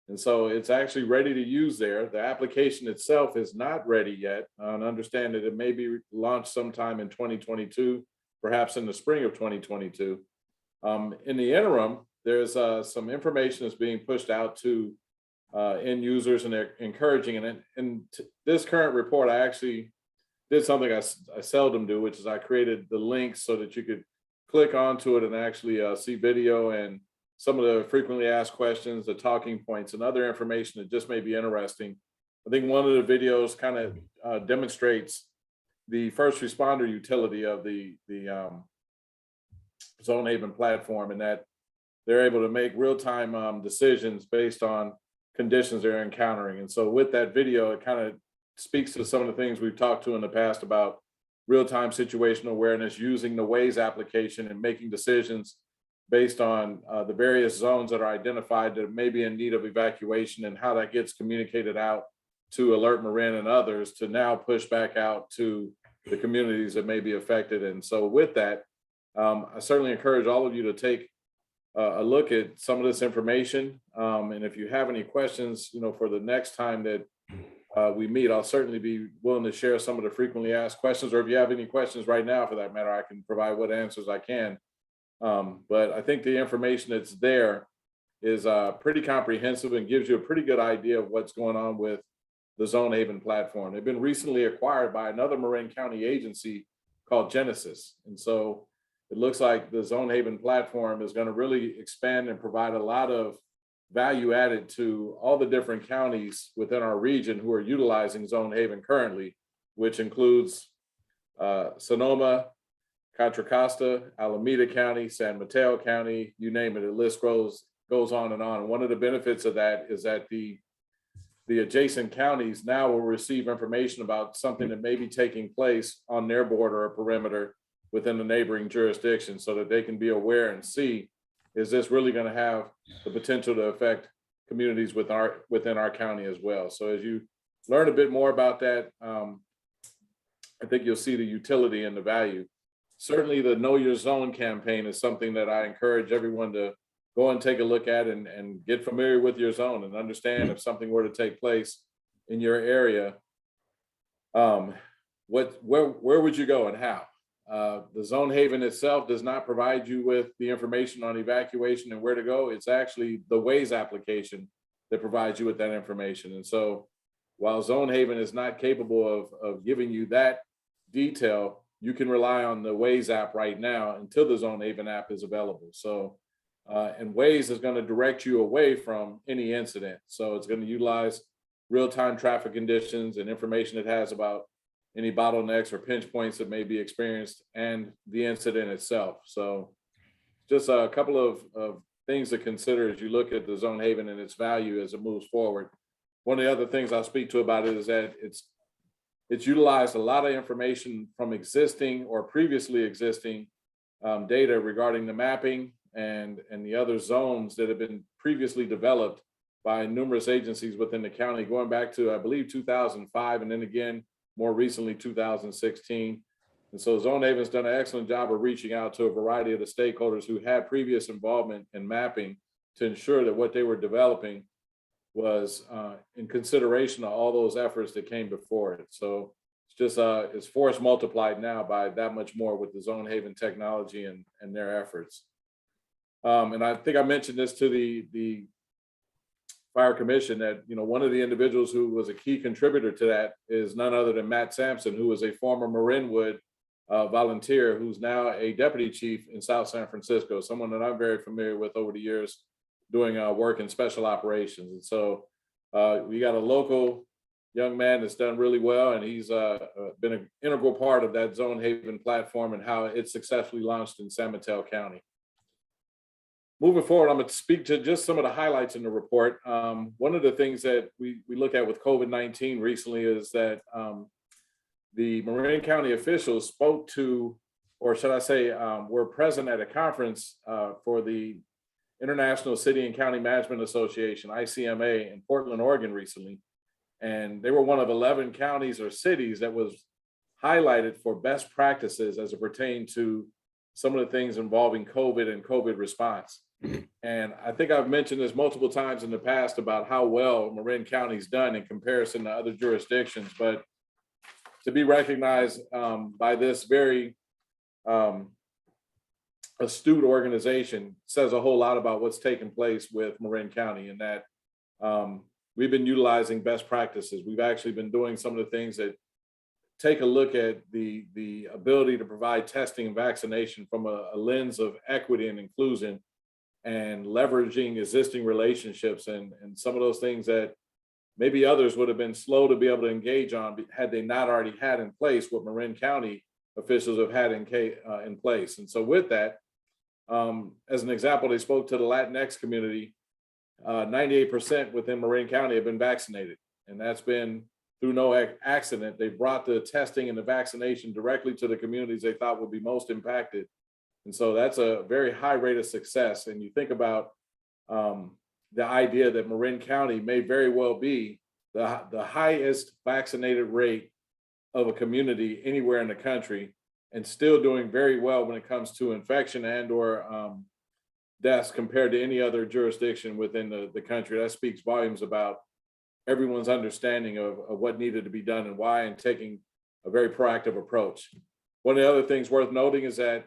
And so it's actually ready to use there. The application itself is not ready yet. And understand that it may be launched sometime in 2022, perhaps in the spring of 2022. In the interim, there's some information that's being pushed out to end users, and they're encouraging. And in this current report, I actually did something I seldom do, which is I created the links so that you could click onto it and actually see video and some of the frequently asked questions, the talking points, and other information that just may be interesting. I think one of the videos kind of demonstrates the first responder utility of the Zone Haven platform, and that they're able to make real-time decisions based on conditions they're encountering. And so with that video, it kind of speaks to some of the things we've talked to in the past about real-time situational awareness, using the Waze application and making decisions based on the various zones that are identified that may be in need of evacuation, and how that gets communicated out to Alert Marin and others to now push back out to the communities that may be affected. And so with that, I certainly encourage all of you to take a look at some of this information. And if you have any questions, for the next time that we meet, I'll certainly be willing to share some of the frequently asked questions, or if you have any questions right now for that matter, I can provide what answers I can. But I think the information that's there is pretty comprehensive and gives you a pretty good idea of what's going on with the Zone Haven platform. They've been recently acquired by another Marin County agency called Genesis. And so it looks like the Zone Haven platform is going to really expand and provide a lot of value added to all the different counties within our region who are utilizing Zone Haven currently, which includes Sonoma, Contra Costa, Alameda County, San Mateo County, you name it, the list goes on and on. And one of the benefits of that is that the adjacent counties now will receive information about something that may be taking place on their border or perimeter within the neighboring jurisdiction, so that they can be aware and see, is this really going to have the potential to affect communities within our county as well. So as you learn a bit more about that, I think you'll see the utility and the value. Certainly the Know Your Zone campaign is something that I encourage everyone to go and take a look at and get familiar with your zone and understand if something were to take place in your area, where would you go and how? The Zone Haven itself does not provide you with the information on evacuation and where to go. It's actually the Waze application that provides you with that information. And so while Zone Haven is not capable of giving you that detail, you can rely on the Waze app right now until the Zone Haven app is available. So, and Waze is going to direct you away from any incident. So it's going to utilize real-time traffic conditions and information it has about any bottlenecks or pinch points that may be experienced and the incident itself. So just a couple of things to consider as you look at the Zone Haven and its value as it moves forward. One of the other things I'll speak to about it is that it's utilized a lot of information from existing or previously existing data regarding the mapping and the other zones that have been previously developed by numerous agencies within the county, going back to, I believe, 2005, and then again, more recently, 2016. And so Zone Haven's done an excellent job of reaching out to a variety of the stakeholders who had previous involvement in mapping to ensure that what they were developing was in consideration of all those efforts that came before it. So it's just, it's force multiplied now by that much more with the Zone Haven technology and their efforts. And I think I mentioned this to the Fire Commission that, one of the individuals who was a key contributor to that is none other than Matt Sampson, who was a former Marinwood volunteer, who's now a deputy chief in South San Francisco, someone that I'm very familiar with over the years doing work in special operations. And so we got a local young man that's done really well, and he's been an integral part of that Zone Haven platform and how it successfully launched in San Mateo County. Moving forward, I'm going to speak to just some of the highlights in the report. One of the things that we look at with COVID-19 recently is that the Marin County officials spoke to or should I say, were present at a conference for the International City and County Management Association, ICMA, in Portland, Oregon recently. And they were one of 11 counties or cities that was highlighted for best practices as it pertained to some of the things involving COVID and COVID response. And I think I've mentioned this multiple times in the past about how well Marin County's done in comparison to other jurisdictions, but to be recognized by this very astute organization says a whole lot about what's taken place with Marin County, and that we've been utilizing best practices. We've actually been doing some of the things that take a look at the ability to provide testing and vaccination from a lens of equity and inclusion, and leveraging existing relationships and some of those things that maybe others would have been slow to be able to engage on had they not already had in place what Marin County officials have had in place. And so with that, as an example, they spoke to the Latinx community. 98% within Marin County have been vaccinated, and that's been through no accident. They brought the testing and the vaccination directly to the communities they thought would be most impacted. And so that's a very high rate of success. And you think about the idea that Marin County may very well be the highest vaccinated rate of a community anywhere in the country, and still doing very well when it comes to infection and or deaths compared to any other jurisdiction within the country. That speaks volumes about everyone's understanding of what needed to be done and why, and taking a very proactive approach. One of the other things worth noting is that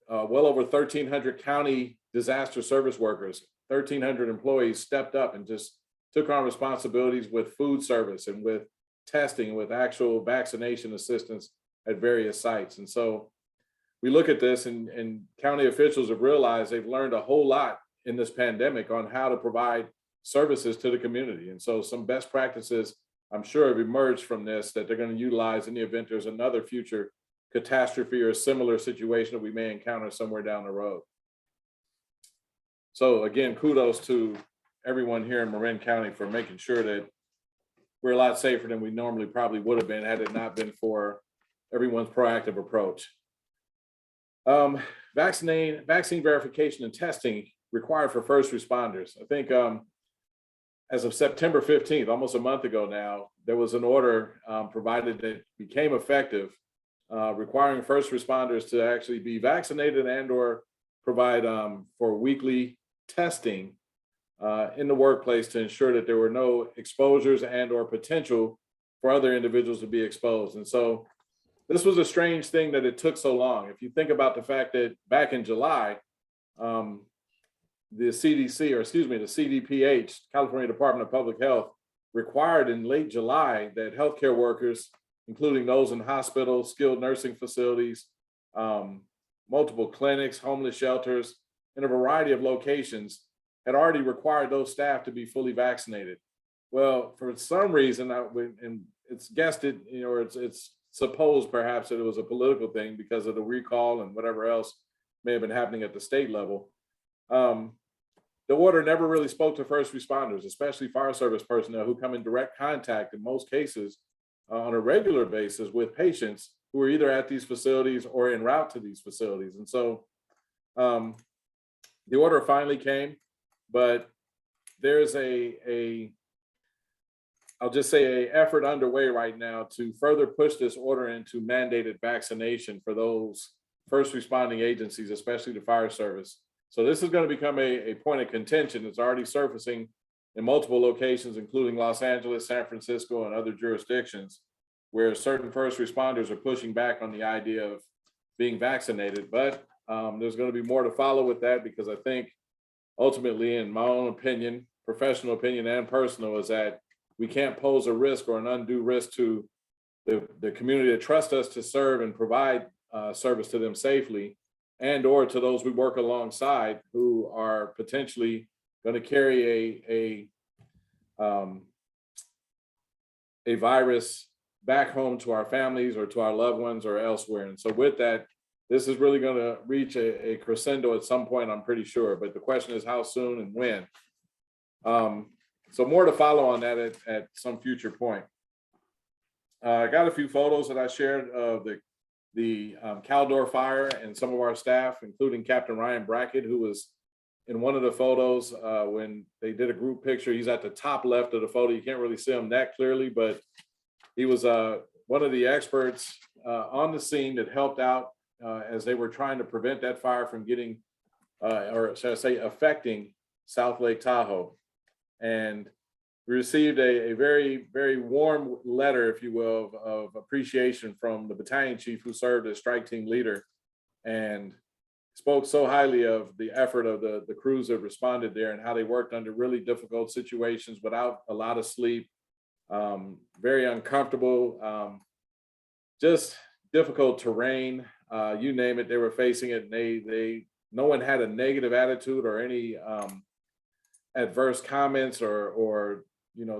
well over 1,300 county disaster service workers, 1,300 employees stepped up and just took on responsibilities with food service and with testing, with actual vaccination assistance at various sites. And so we look at this, and county officials have realized they've learned a whole lot in this pandemic on how to provide services to the community. And so some best practices, I'm sure, have emerged from this that they're going to utilize in the event there's another future catastrophe or a similar situation that we may encounter somewhere down the road. So again, kudos to everyone here in Marin County for making sure that we're a lot safer than we normally probably would have been had it not been for everyone's proactive approach. Vaccine verification and testing required for first responders. I think as of September 15th, almost a month ago now, there was an order provided that became effective, requiring first responders to actually be vaccinated and or provide for weekly testing in the workplace to ensure that there were no exposures and or potential for other individuals to be exposed. And so this was a strange thing that it took so long. If you think about the fact that back in July, the CDC, or excuse me, the CDPH, California Department of Public Health, required in late July that healthcare workers, including those in hospitals, skilled nursing facilities, multiple clinics, homeless shelters, and a variety of locations, had already required those staff to be fully vaccinated. Well, for some reason, and it's guessed it, or it's supposed perhaps that it was a political thing because of the recall and whatever else may have been happening at the state level. The order never really spoke to first responders, especially fire service personnel who come in direct contact in most cases on a regular basis with patients who are either at these facilities or en route to these facilities. And so the order finally came, but there's I'll just say an effort underway right now to further push this order into mandated vaccination for those first responding agencies, especially the fire service. So this is going to become a point of contention. It's already surfacing in multiple locations, including Los Angeles, San Francisco, and other jurisdictions, where certain first responders are pushing back on the idea of being vaccinated. But there's going to be more to follow with that, because I think ultimately, in my own opinion, professional opinion and personal, is that we can't pose a risk or an undue risk to the community that trusts us to serve and provide service to them safely, and or to those we work alongside who are potentially going to carry a virus back home to our families or to our loved ones or elsewhere. And so with that, this is really going to reach a crescendo at some point, I'm pretty sure. But the question is how soon and when. So more to follow on that at some future point. I got a few photos that I shared of the Caldor fire and some of our staff, including Captain Ryan Brackett, who was in one of the photos when they did a group picture. He's at the top left of the photo. You can't really see him that clearly, but he was one of the experts on the scene that helped out as they were trying to prevent that fire from getting, or should I say, affecting South Lake Tahoe. And we received a very, very warm letter, if you will, of appreciation from the battalion chief who served as strike team leader and spoke so highly of the effort of the crews that responded there and how they worked under really difficult situations without a lot of sleep, very uncomfortable, just difficult terrain, you name it, they were facing it. And no one had a negative attitude or any adverse comments or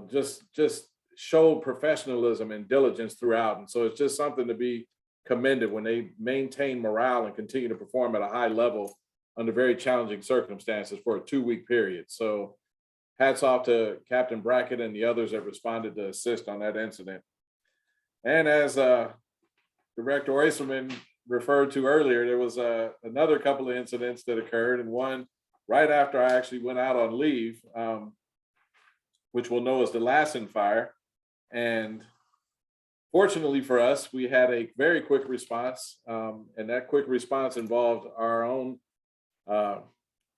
just showed professionalism and diligence throughout. And so it's just something to be commended when they maintain morale and continue to perform at a high level under very challenging circumstances for a 2-week period. So hats off to Captain Brackett and the others that responded to assist on that incident. And as Director Oyserman referred to earlier, there was another couple of incidents that occurred, and one right after I actually went out on leave, which we'll know as the Lassen fire. And fortunately for us, we had a very quick response, and that quick response involved our own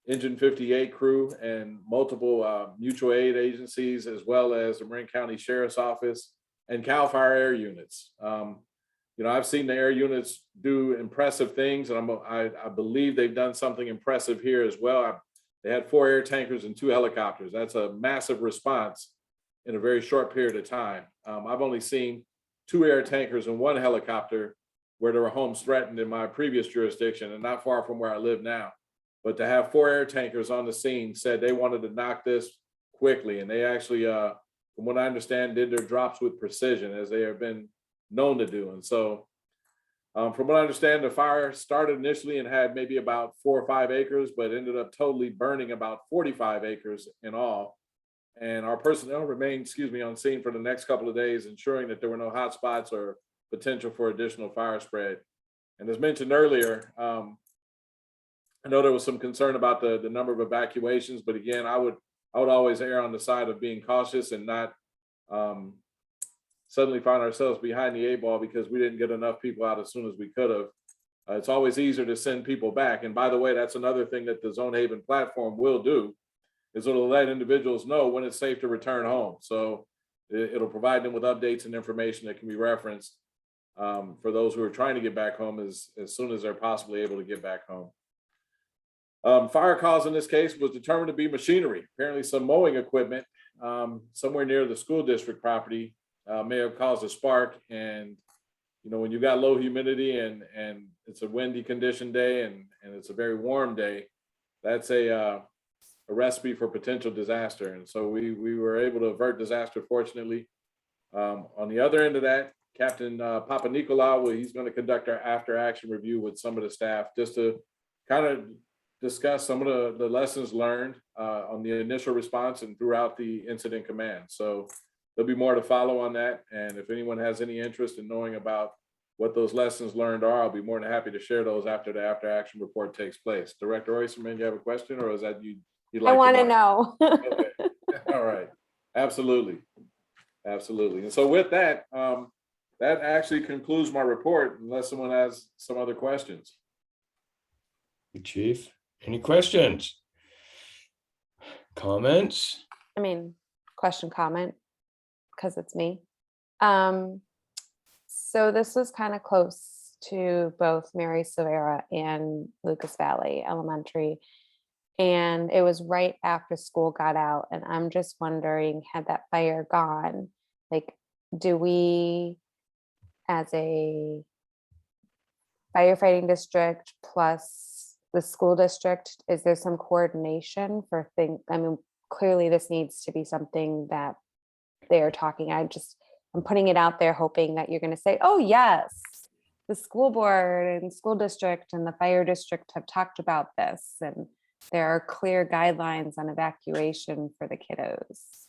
Engine 58 crew and multiple mutual aid agencies, as well as the Marin County Sheriff's Office and CAL FIRE air units. I've seen the air units do impressive things, and I believe they've done something impressive here as well. They had 4 air tankers and 2 helicopters. That's a massive response in a very short period of time. I've only seen 2 air tankers and 1 helicopter where there were homes threatened in my previous jurisdiction and not far from where I live now. But to have 4 air tankers on the scene said they wanted to knock this quickly. And they actually, from what I understand, did their drops with precision, as they have been known to do. And so from what I understand, the fire started initially and had maybe about 4 or 5 acres, but ended up totally burning about 45 acres in all. And our personnel remained, on scene for the next couple of days, ensuring that there were no hot spots or potential for additional fire spread. And as mentioned earlier, I know there was some concern about the number of evacuations, but again, I would always err on the side of being cautious and not suddenly find ourselves behind the 8 ball because we didn't get enough people out as soon as we could have. It's always easier to send people back. And by the way, that's another thing that the Zone Haven platform will do, is it'll let individuals know when it's safe to return home. So it'll provide them with updates and information that can be referenced for those who are trying to get back home as soon as they're possibly able to get back home. Fire cause in this case was determined to be machinery. Apparently some mowing equipment somewhere near the school district property may have caused a spark. And when you've got low humidity and it's a windy condition day and it's a very warm day, that's a recipe for potential disaster. And so we were able to avert disaster, fortunately. On the other end of that, Captain Papa Nicolau, he's going to conduct our after action review with some of the staff just to kind of discuss some of the lessons learned on the initial response and throughout the incident command. So there'll be more to follow on that. And if anyone has any interest in knowing about what those lessons learned are, I'll be more than happy to share those after the after action report takes place. Director Oyserman, you have a question, or is that you'd like I want to know. Okay. All right. Absolutely. And so with that, that actually concludes my report, unless someone has some other questions. Chief, any questions? Comments? I mean, question, comment, because it's me. So this was kind of close to both Mary Silvera and Lucas Valley Elementary. And it was right after school got out. And I'm just wondering, had that fire gone, like, do we, as a firefighting district plus the school district, is there some coordination for things? I mean, clearly this needs to be something that they're talking. I'm putting it out there hoping that you're going to say, oh yes, the school board and school district and the fire district have talked about this, and there are clear guidelines on evacuation for the kiddos.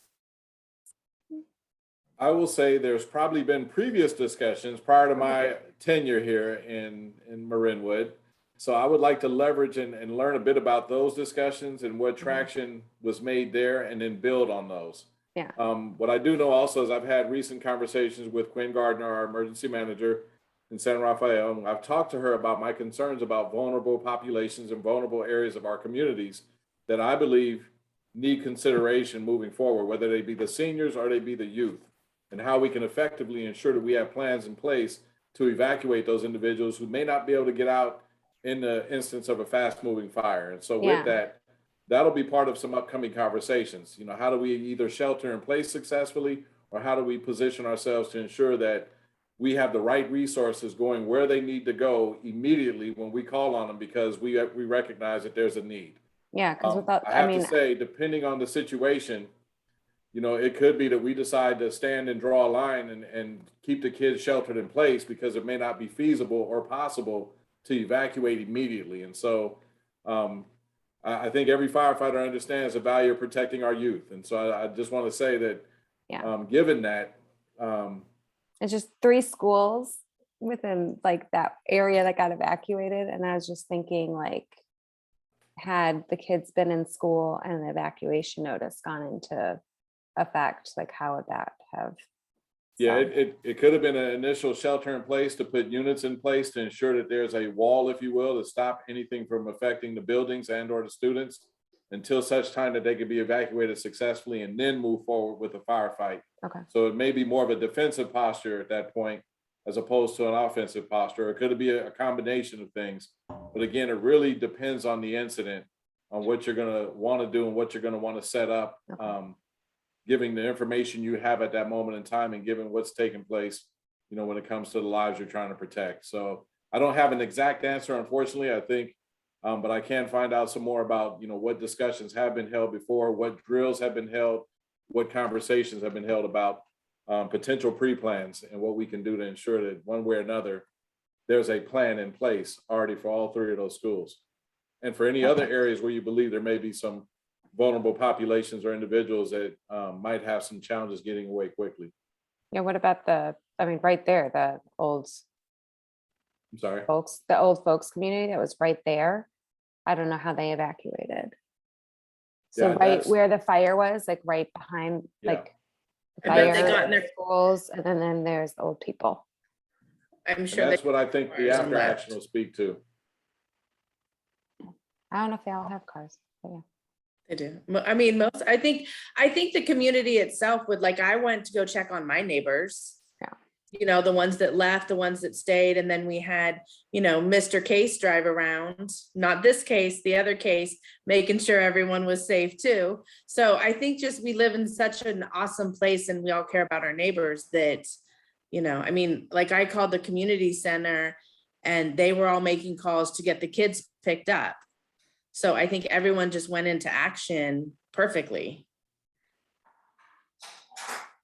I will say there's probably been previous discussions prior to my tenure here in Marinwood. So I would like to leverage and learn a bit about those discussions and what traction was made there and then build on those. Yeah. What I do know also is I've had recent conversations with Quinn Gardner, our emergency manager in San Rafael. And I've talked to her about my concerns about vulnerable populations and vulnerable areas of our communities that I believe need consideration moving forward, whether they be the seniors or they be the youth, and how we can effectively ensure that we have plans in place to evacuate those individuals who may not be able to get out in the instance of a fast moving fire. And so Yeah. with that, that'll be part of some upcoming conversations. You know, how do we either shelter in place successfully, or how do we position ourselves to ensure that we have the right resources going where they need to go immediately when we call on them, because we recognize that there's a need. Yeah, because without, I I have mean, to say, depending on the situation, you know, it could be that we decide to stand and draw a line and keep the kids sheltered in place because it may not be feasible or possible to evacuate immediately. And so I think every firefighter understands the value of protecting our youth. And so I just want to say that, Yeah. Given that, it's just 3 schools within like that area that got evacuated. And I was just thinking, like, had the kids been in school and an evacuation notice gone into effect, like how would that have? yeah, sounded? it could have been an initial shelter in place to put units in place to ensure that there's a wall, if you will, to stop anything from affecting the buildings and or the students until such time that they could be evacuated successfully and then move forward with a firefight. Okay. So it may be more of a defensive posture at that point as opposed to an offensive posture. It could be a combination of things. But again, it really depends on the incident, on what you're going to want to do and what you're going to want to set up. Okay. Giving the information you have at that moment in time and given what's taking place, you know, when it comes to the lives you're trying to protect. So I don't have an exact answer, unfortunately, I think, but I can find out some more about, you know, what discussions have been held before, what drills have been held, what conversations have been held about potential pre-plans and what we can do to ensure that one way or another, there's a plan in place already for all 3 of those schools. And for any other areas where you believe there may be some vulnerable populations or individuals that might have some challenges getting away quickly. Yeah, what about right there, the old I'm sorry. old folks community that was right there? I don't know how they evacuated. So Yeah, right that's- where the fire was, like right behind, Yeah. like the I bet they fire, got in their- schools, and then there's the old people. I'm And sure they, that's what I think the Cars after left. action will speak to. I don't know if they all have cars, but yeah. they do. I mean, I think the community itself would, like, I went to go check on my neighbors. Yeah. You know, the ones that left, the ones that stayed, and then we had, you know, Mr. Case drive around, not this case, the other case, making sure everyone was safe too. So I think just we live in such an awesome place and we all care about our neighbors that, you know, I mean, like I called the community center and they were all making calls to get the kids picked up. So I think everyone just went into action perfectly.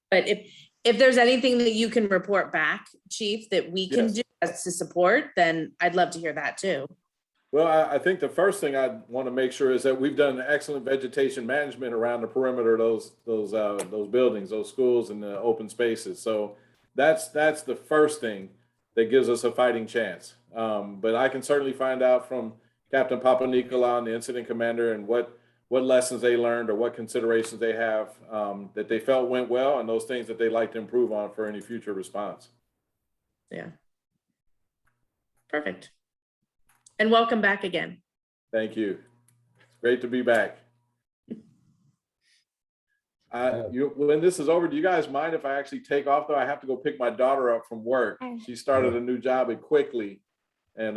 But if there's anything that you can report back, Chief, that we can Yes. do as to support, then I'd love to hear that too. Well, I think the first thing I want to make sure is that we've done excellent vegetation management around the perimeter of those buildings, those schools and the open spaces. So that's the first thing that gives us a fighting chance. But I can certainly find out from Captain Papa Nicola and the incident commander and what lessons they learned or what considerations they have that they felt went well and those things that they'd like to improve on for any future response. Yeah. Perfect. And welcome back again. Thank you. It's great to be back. When this is over, do you guys mind if I actually take off though? I have to go pick my daughter up from work. She started a new job quickly and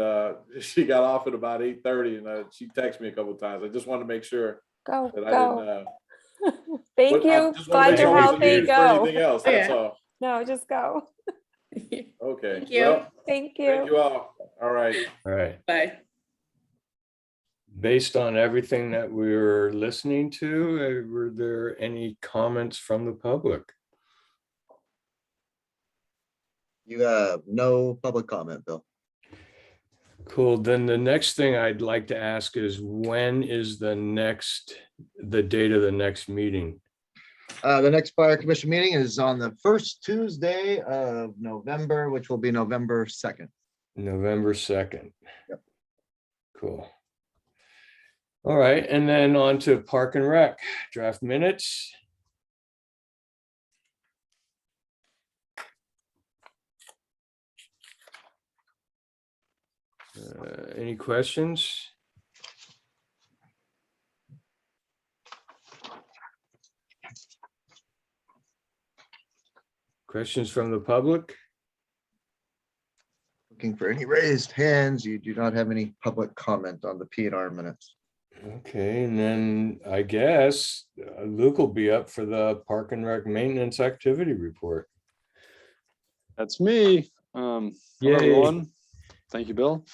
she got off at about 8:30 and she texted me a couple of times. I just wanted to make sure Go, that I go. didn't. Thank I you. just wanna Glad make you're sure I wasn't healthy. needed for Go. anything else, that's Yeah. all. No, just go. Okay. Thank you. Well, Thank thank you. you all. All right. All right. Bye. Based on everything that we were listening to, were there any comments from the public? You have no public comment, Bill. Cool. Then the next thing I'd like to ask is when is the date of the next meeting? The next fire commission meeting is on the first Tuesday of November, which will be November 2nd. November 2nd. Yep. Cool. All right, and then on to Park and Rec, draft minutes. Any questions? Questions from the public? Looking for any raised hands. You do not have any public comment on the P&R minutes. Okay, and then I guess Luke will be up for the Park and Rec maintenance activity report. That's me. Hello, Yay. everyone. Thank you, Bill.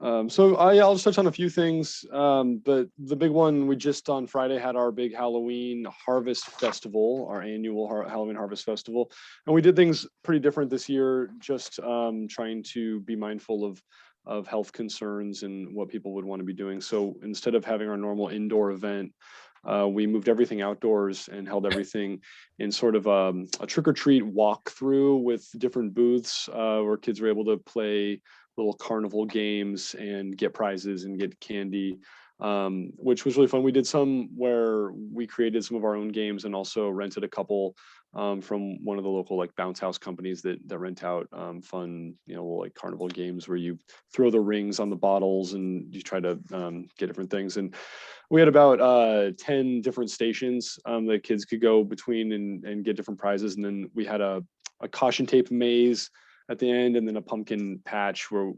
I'll just touch on a few things, but the big one, we just on Friday had our big Halloween Harvest Festival, our annual Halloween Harvest Festival, and we did things pretty different this year, just trying to be mindful of health concerns and what people would want to be doing. So instead of having our normal indoor event, we moved everything outdoors and held everything in sort of a trick-or-treat walkthrough with different booths where kids were able to play little carnival games and get prizes and get candy, which was really fun. We did some where we created some of our own games and also rented a couple from one of the local like bounce house companies that rent out fun, like carnival games where you throw the rings on the bottles and you try to get different things. And we had about 10 different stations that kids could go between and get different prizes. And then we had a caution tape maze at the end, and then a pumpkin patch where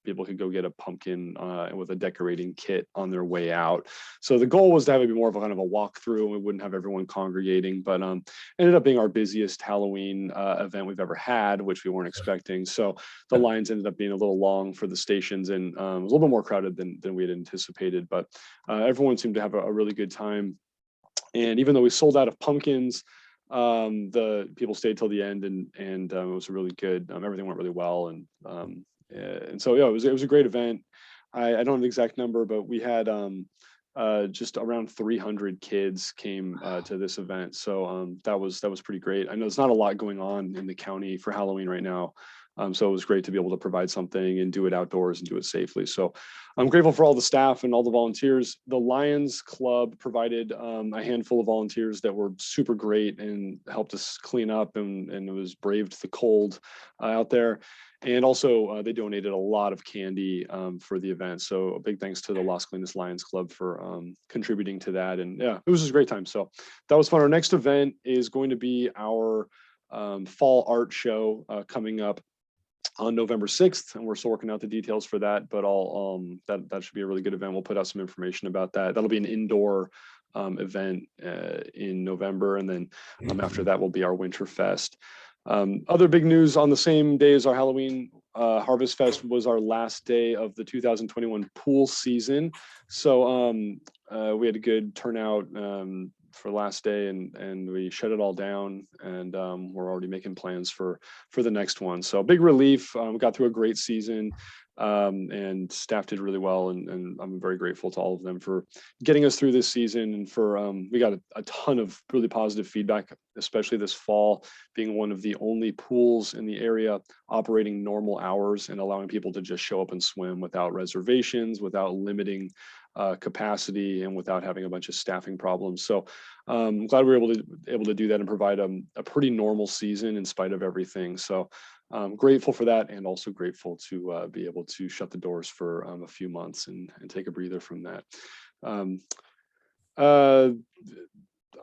people could go get a pumpkin with a decorating kit on their way out. So the goal was to have it be more of a kind of a walkthrough, and we wouldn't have everyone congregating, but ended up being our busiest Halloween event we've ever had, which we weren't expecting. So the lines ended up being a little long for the stations, and it was a little bit more crowded than we had anticipated, but everyone seemed to have a really good time. And even though we sold out of pumpkins, the people stayed till the end, and it was really good. Everything went really well, and so yeah, it was a great event. I don't know the exact number, but we had just around 300 kids came to this event, so that was pretty great. I know there's not a lot going on in the county for Halloween right now. So it was great to be able to provide something and do it outdoors and do it safely. So I'm grateful for all the staff and all the volunteers. The Lions Club provided a handful of volunteers that were super great and helped us clean up, and it was braved the cold out there. And also they donated a lot of candy for the event. So a big thanks to the Las Colinas Lions Club for contributing to that. And yeah, it was just a great time. So that was fun. Our next event is going to be our fall art show coming up on November 6th, and we're still working out the details for that, but that should be a really good event. We'll put out some information about that. That'll be an indoor event in November, and then after that will be our Winter Fest. Other big news: on the same day as our Halloween Harvest Fest was our last day of the 2021 pool season. So we had a good turnout for last day, and we shut it all down, and we're already making plans for the next one. So big relief. We got through a great season, and staff did really well, and I'm very grateful to all of them for getting us through this season. And for we got a ton of really positive feedback, especially this fall, being one of the only pools in the area operating normal hours and allowing people to just show up and swim without reservations, without limiting capacity, and without having a bunch of staffing problems. So I'm glad we were able to do that and provide a pretty normal season in spite of everything. So I'm grateful for that, and also grateful to be able to shut the doors for a few months and take a breather from that.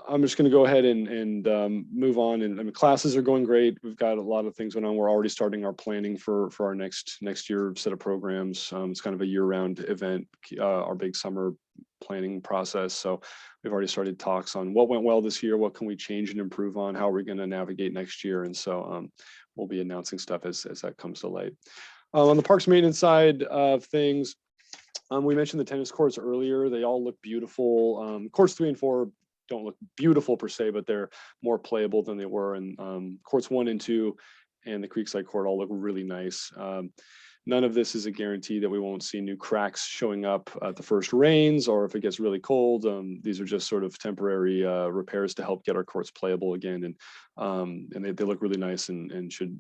I'm just going to go ahead and move on. And I mean, classes are going great. We've got a lot of things going on. We're already starting our planning for our next year set of programs. It's kind of a year-round event, our big summer planning process. So we've already started talks on what went well this year, what can we change and improve on, how are we going to navigate next year. And so we'll be announcing stuff as that comes to light. On the parks maintenance side of things, we mentioned the tennis courts earlier. They all look beautiful. Courts 3 and 4 don't look beautiful per se, but they're more playable than they were. And courts 1 and 2 and the Creekside court all look really nice. none of this is a guarantee that we won't see new cracks showing up at the first rains, or if it gets really cold. These are just sort of temporary repairs to help get our courts playable again. And they look really nice and should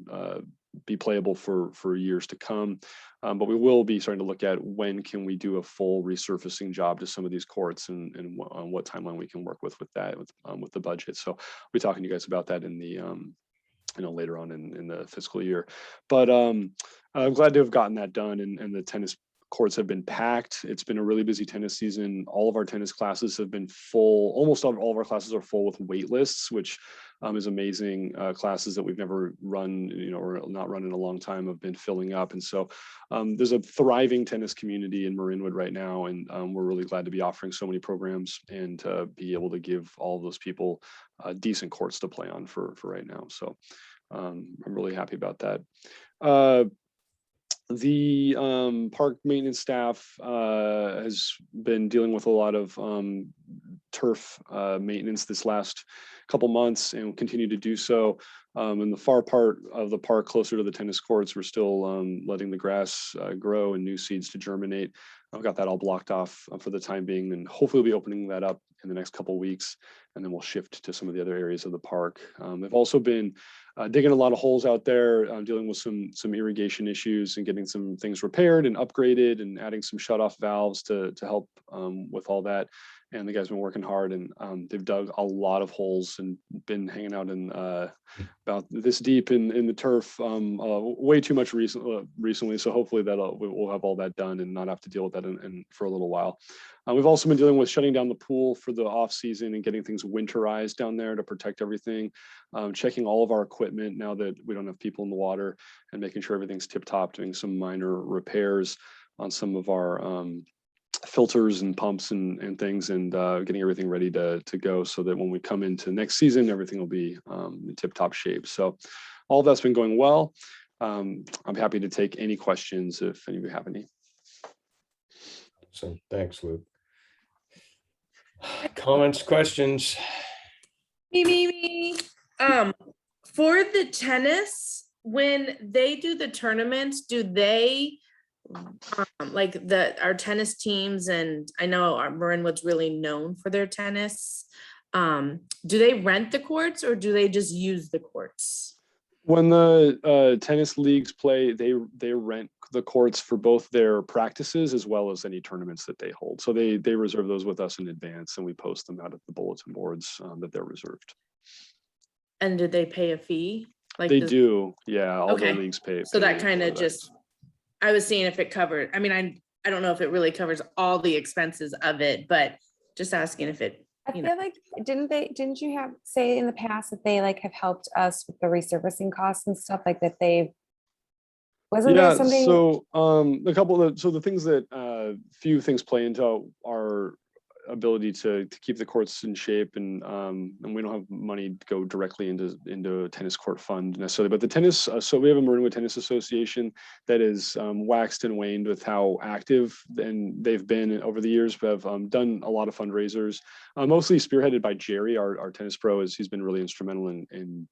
be playable for years to come. But we will be starting to look at when can we do a full resurfacing job to some of these courts, and on what timeline we can work with that with the budget. So we'll be talking to you guys about that in the later on in the fiscal year. But I'm glad to have gotten that done, and the tennis courts have been packed. It's been a really busy tennis season. All of our tennis classes have been full. Almost all of our classes are full with wait lists, which is amazing. Classes that we've never run, or not run in a long time, have been filling up. And so there's a thriving tennis community in Marinwood right now. And we're really glad to be offering so many programs and be able to give all of those people decent courts to play on for right now. So I'm really happy about that. The park maintenance staff has been dealing with a lot of turf maintenance this last couple months, and will continue to do so. In the far part of the park, closer to the tennis courts, we're still letting the grass grow and new seeds to germinate. I've got that all blocked off for the time being, and hopefully we'll be opening that up in the next couple of weeks, and then we'll shift to some of the other areas of the park. They've also been digging a lot of holes out there, dealing with some irrigation issues and getting some things repaired and upgraded, and adding some shut-off valves to help with all that. And the guys have been working hard, and they've dug a lot of holes and been hanging out in about this deep in the turf way too much recently. So hopefully we'll have all that done and not have to deal with that for a little while. We've also been dealing with shutting down the pool for the off season and getting things winterized down there to protect everything. Checking all of our equipment now that we don't have people in the water, and making sure everything's tip top, doing some minor repairs on some of our filters and pumps and things, and getting everything ready to go, so that when we come into next season, everything will be in tip top shape. So all of that's been going well. I'm happy to take any questions if any of you have any. So thanks, Luke. Comments, questions? Me. For the tennis, when they do the tournaments, do they like our tennis teams, and I know our Marinwood's really known for their tennis. Do they rent the courts, or do they just use the courts? When the tennis leagues play, they rent the courts for both their practices as well as any tournaments that they hold. So they reserve those with us in advance, and we post them out at the bulletin boards that they're reserved. And do they pay a fee? Like they do, yeah. All okay. the leagues pay. So that kind of just, I was seeing if it covered. I mean, I don't know if it really covers all the expenses of it, but just asking if it. I feel like didn't you have say in the past that they like have helped us with the resurfacing costs and stuff like that? Wasn't there something? So the things that few things play into our ability to keep the courts in shape, and we don't have money to go directly into a tennis court fund necessarily, but the tennis, so we have a Marinwood Tennis Association that is waxed and waned with how active and they've been over the years. We have done a lot of fundraisers, mostly spearheaded by Jerry, our tennis pro. He's been really instrumental in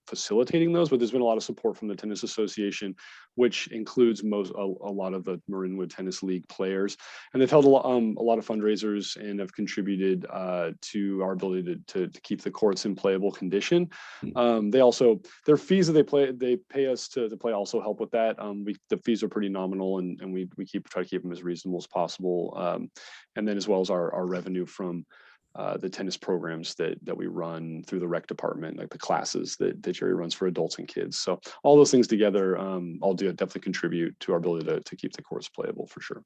facilitating those, but there's been a lot of support from the Tennis Association, which includes a lot of the Marinwood Tennis League players, and they've held a lot of fundraisers and have contributed to our ability to keep the courts in playable condition. They also, their fees that they pay us to play also help with that. The fees are pretty nominal, and we try to keep them as reasonable as possible. And then as well as our revenue from the tennis programs that we run through the rec department, like the classes that Jerry runs for adults and kids. So all those things together, definitely contribute to our ability to keep the courts playable for sure.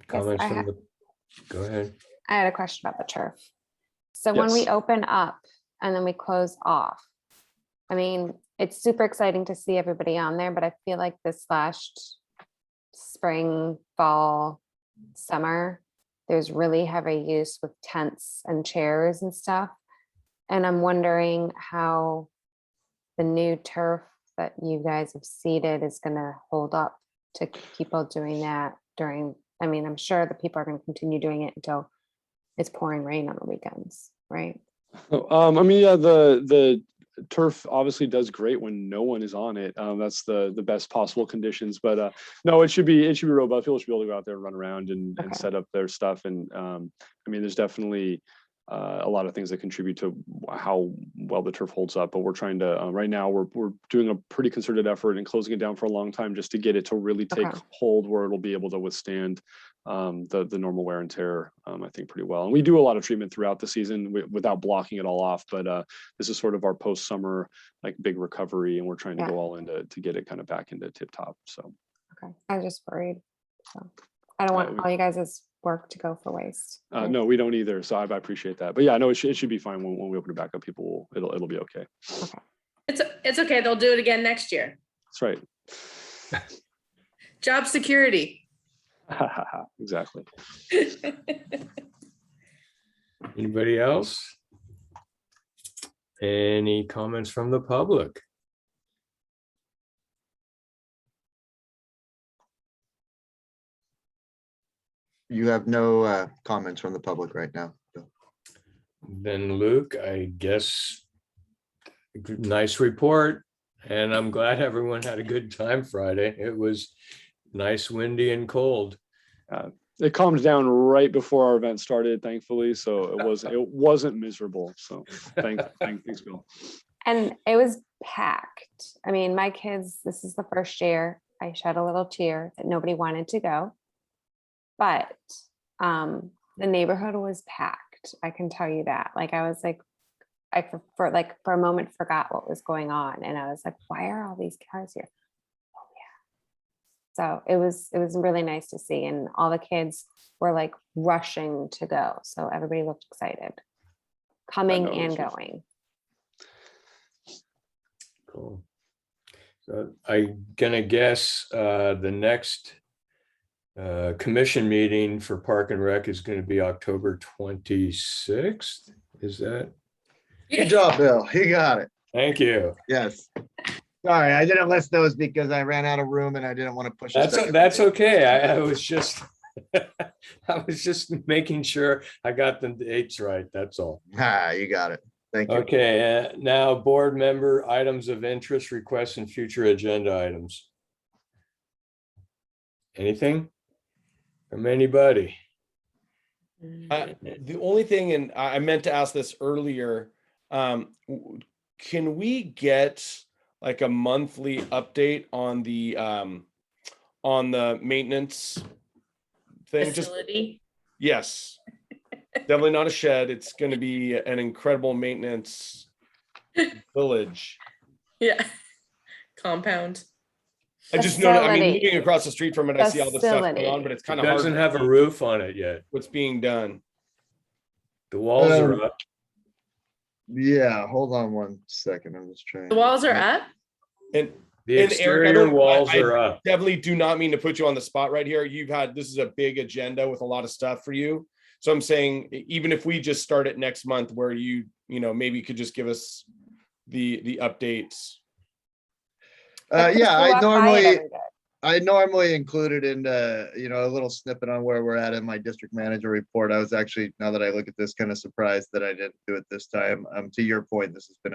Comments Yes, go ahead. I had a question about the turf. So when we open up and then we close off, I mean, it's super exciting to see everybody on there, but I feel like this last spring, fall, summer, there's really heavy use with tents and chairs and stuff. And I'm wondering how the new turf that you guys have seeded is going to hold up to people doing that during, I mean, I'm sure the people are going to continue doing it until it's pouring rain on the weekends, right? I mean, yeah, the turf obviously does great when no one is on it. That's the best possible conditions. But no, it should be robust. People should be able to go out there and run around and Okay. set up their stuff. And I mean, there's definitely a lot of things that contribute to how well the turf holds up. But we're trying to right now we're doing a pretty concerted effort and closing it down for a long time just to get it to really take Okay. hold where it'll be able to withstand the normal wear and tear, I think, pretty well. And we do a lot of treatment throughout the season without blocking it all off. But this is sort of our post-summer like big recovery, and we're trying to Yeah. go all in to get it kind of back into tip top. So Okay. I was just worried. So I don't want we- all you guys' work to go for waste. no, we don't either. So I appreciate that. But yeah, no, it should be fine when we open it back up. It'll be okay. It's okay. They'll do it again next year. That's right. Job security. Exactly. Anybody else? Any comments from the public? You have no comments from the public right now. Bill. Then Luke, I guess, nice report. And I'm glad everyone had a good time Friday. It was nice, windy and cold. It calmed down right before our event started, thankfully. So it wasn't miserable. So thanks, Bill. And it was packed. I mean, my kids, this is the first year I shed a little tear that nobody wanted to go. But the neighborhood was packed. I can tell you that. Like I was like, for a moment forgot what was going on. And I was like, why are all these cars here? Oh yeah. So it was really nice to see. And all the kids were like rushing to go. So everybody looked excited. Coming know, and it's just- going. Cool. So I'm gonna guess the next commission meeting for Park and Rec is going to be October 26th. Is that? Good job, Bill. You got it. Thank you. Yes. Sorry, I didn't list those because I ran out of room and I didn't want to push. a second That's meeting. okay. I was just I was just making sure I got the dates right. That's all. You got it. Thank you. Okay, now board member items of interest, requests, and future agenda items. Anything from anybody? The only thing, and I meant to ask this earlier, can we get like a monthly update on the maintenance thing? Just Facility. yes, definitely not a shed. It's going to be an incredible maintenance village. Yeah. Compound. I just know, I mean, Facility. moving across the street from it, I see all the stuff going on, Facility. but it's It kind of hard doesn't to have a see roof on it yet. what's being done. The walls are up. Yeah, hold on one second. I'm just trying. The walls are up. And The And Eric, I exterior don't- walls I are up. definitely do not mean to put you on the spot right here. This is a big agenda with a lot of stuff for you. So I'm saying, even if we just start it next month where you maybe you could just give us the updates. But Chris, Yeah, we walk by it every day. I normally include it in a little snippet on where we're at in my district manager report. I was actually, now that I look at this, kind of surprised that I didn't do it this time. To your point, this has been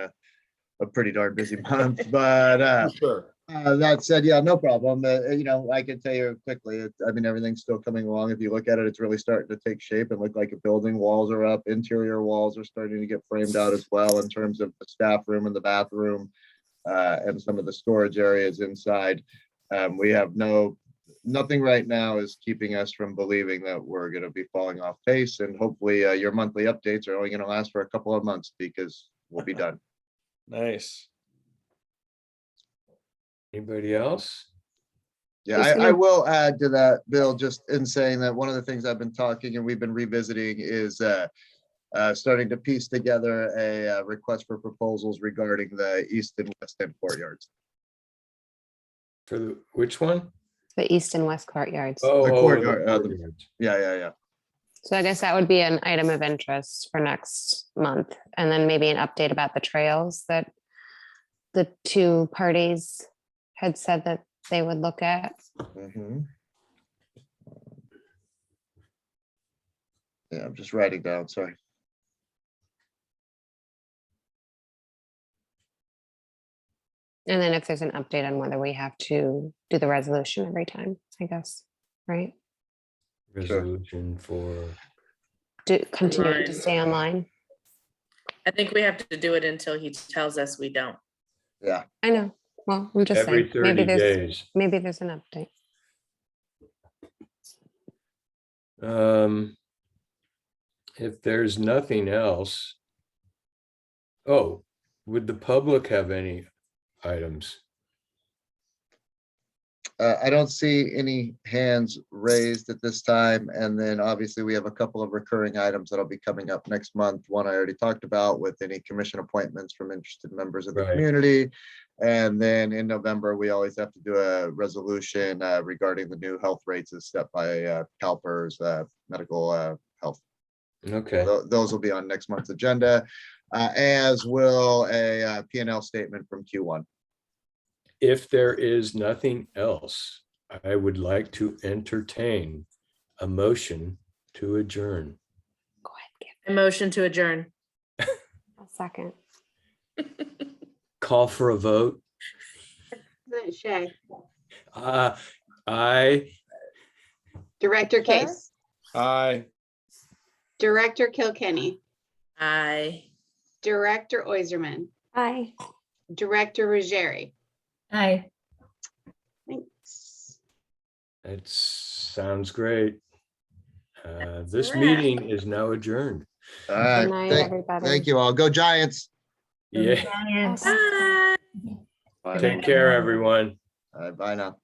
a pretty darn busy month, but Sure. that said, yeah, no problem. I can tell you quickly, I mean, everything's still coming along. If you look at it, it's really starting to take shape and look like a building. Walls are up, interior walls are starting to get framed out as well in terms of the staff room and the bathroom and some of the storage areas inside. We have nothing right now is keeping us from believing that we're going to be falling off pace, and hopefully your monthly updates are only going to last for a couple of months because we'll be done. Nice. Anybody else? Yeah, Just I gonna- will add to that, Bill, just in saying that one of the things I've been talking and we've been revisiting is starting to piece together a request for proposals regarding the east and west end courtyards. For the, which one? The east and west courtyards. Oh, The oh, courtyard, the the- courtyards. Yeah. So I guess that would be an item of interest for next month. And then maybe an update about the trails that the two parties had said that they would look at. Mhm. Yeah, I'm just writing down, sorry. And then if there's an update on whether we have to do the resolution every time, I guess, right? Resolution for, Continuing to Online. stay online. I think we have to do it until he tells us we don't. Yeah. I know. Well, I'm just every saying, maybe 30 there's, days. maybe there's an update. If there's nothing else. Oh, would the public have any items? I don't see any hands raised at this time. And then obviously we have a couple of recurring items that'll be coming up next month. One I already talked about with any commission appointments from interested members of the Right. community. And then in November, we always have to do a resolution regarding the new health rates as set by CalPERS medical health. Okay, Those will be on next month's agenda, as will a P&L statement from Q1. if there is nothing else, I would like to entertain a motion to adjourn. Go ahead, give A motion to adjourn. a second. Call for a vote. President Shea, I, Director Case, Aye. Director Kilkenny, Aye. Director Oiserman, Bye. Director Ruggieri. Aye. Thanks. it sounds great. That's This a wrap. meeting is now adjourned. All right, Good night, everybody. thank you all. Go Giants. Yeah, Giants. Bye. Bye. take care, everyone. All right, bye now.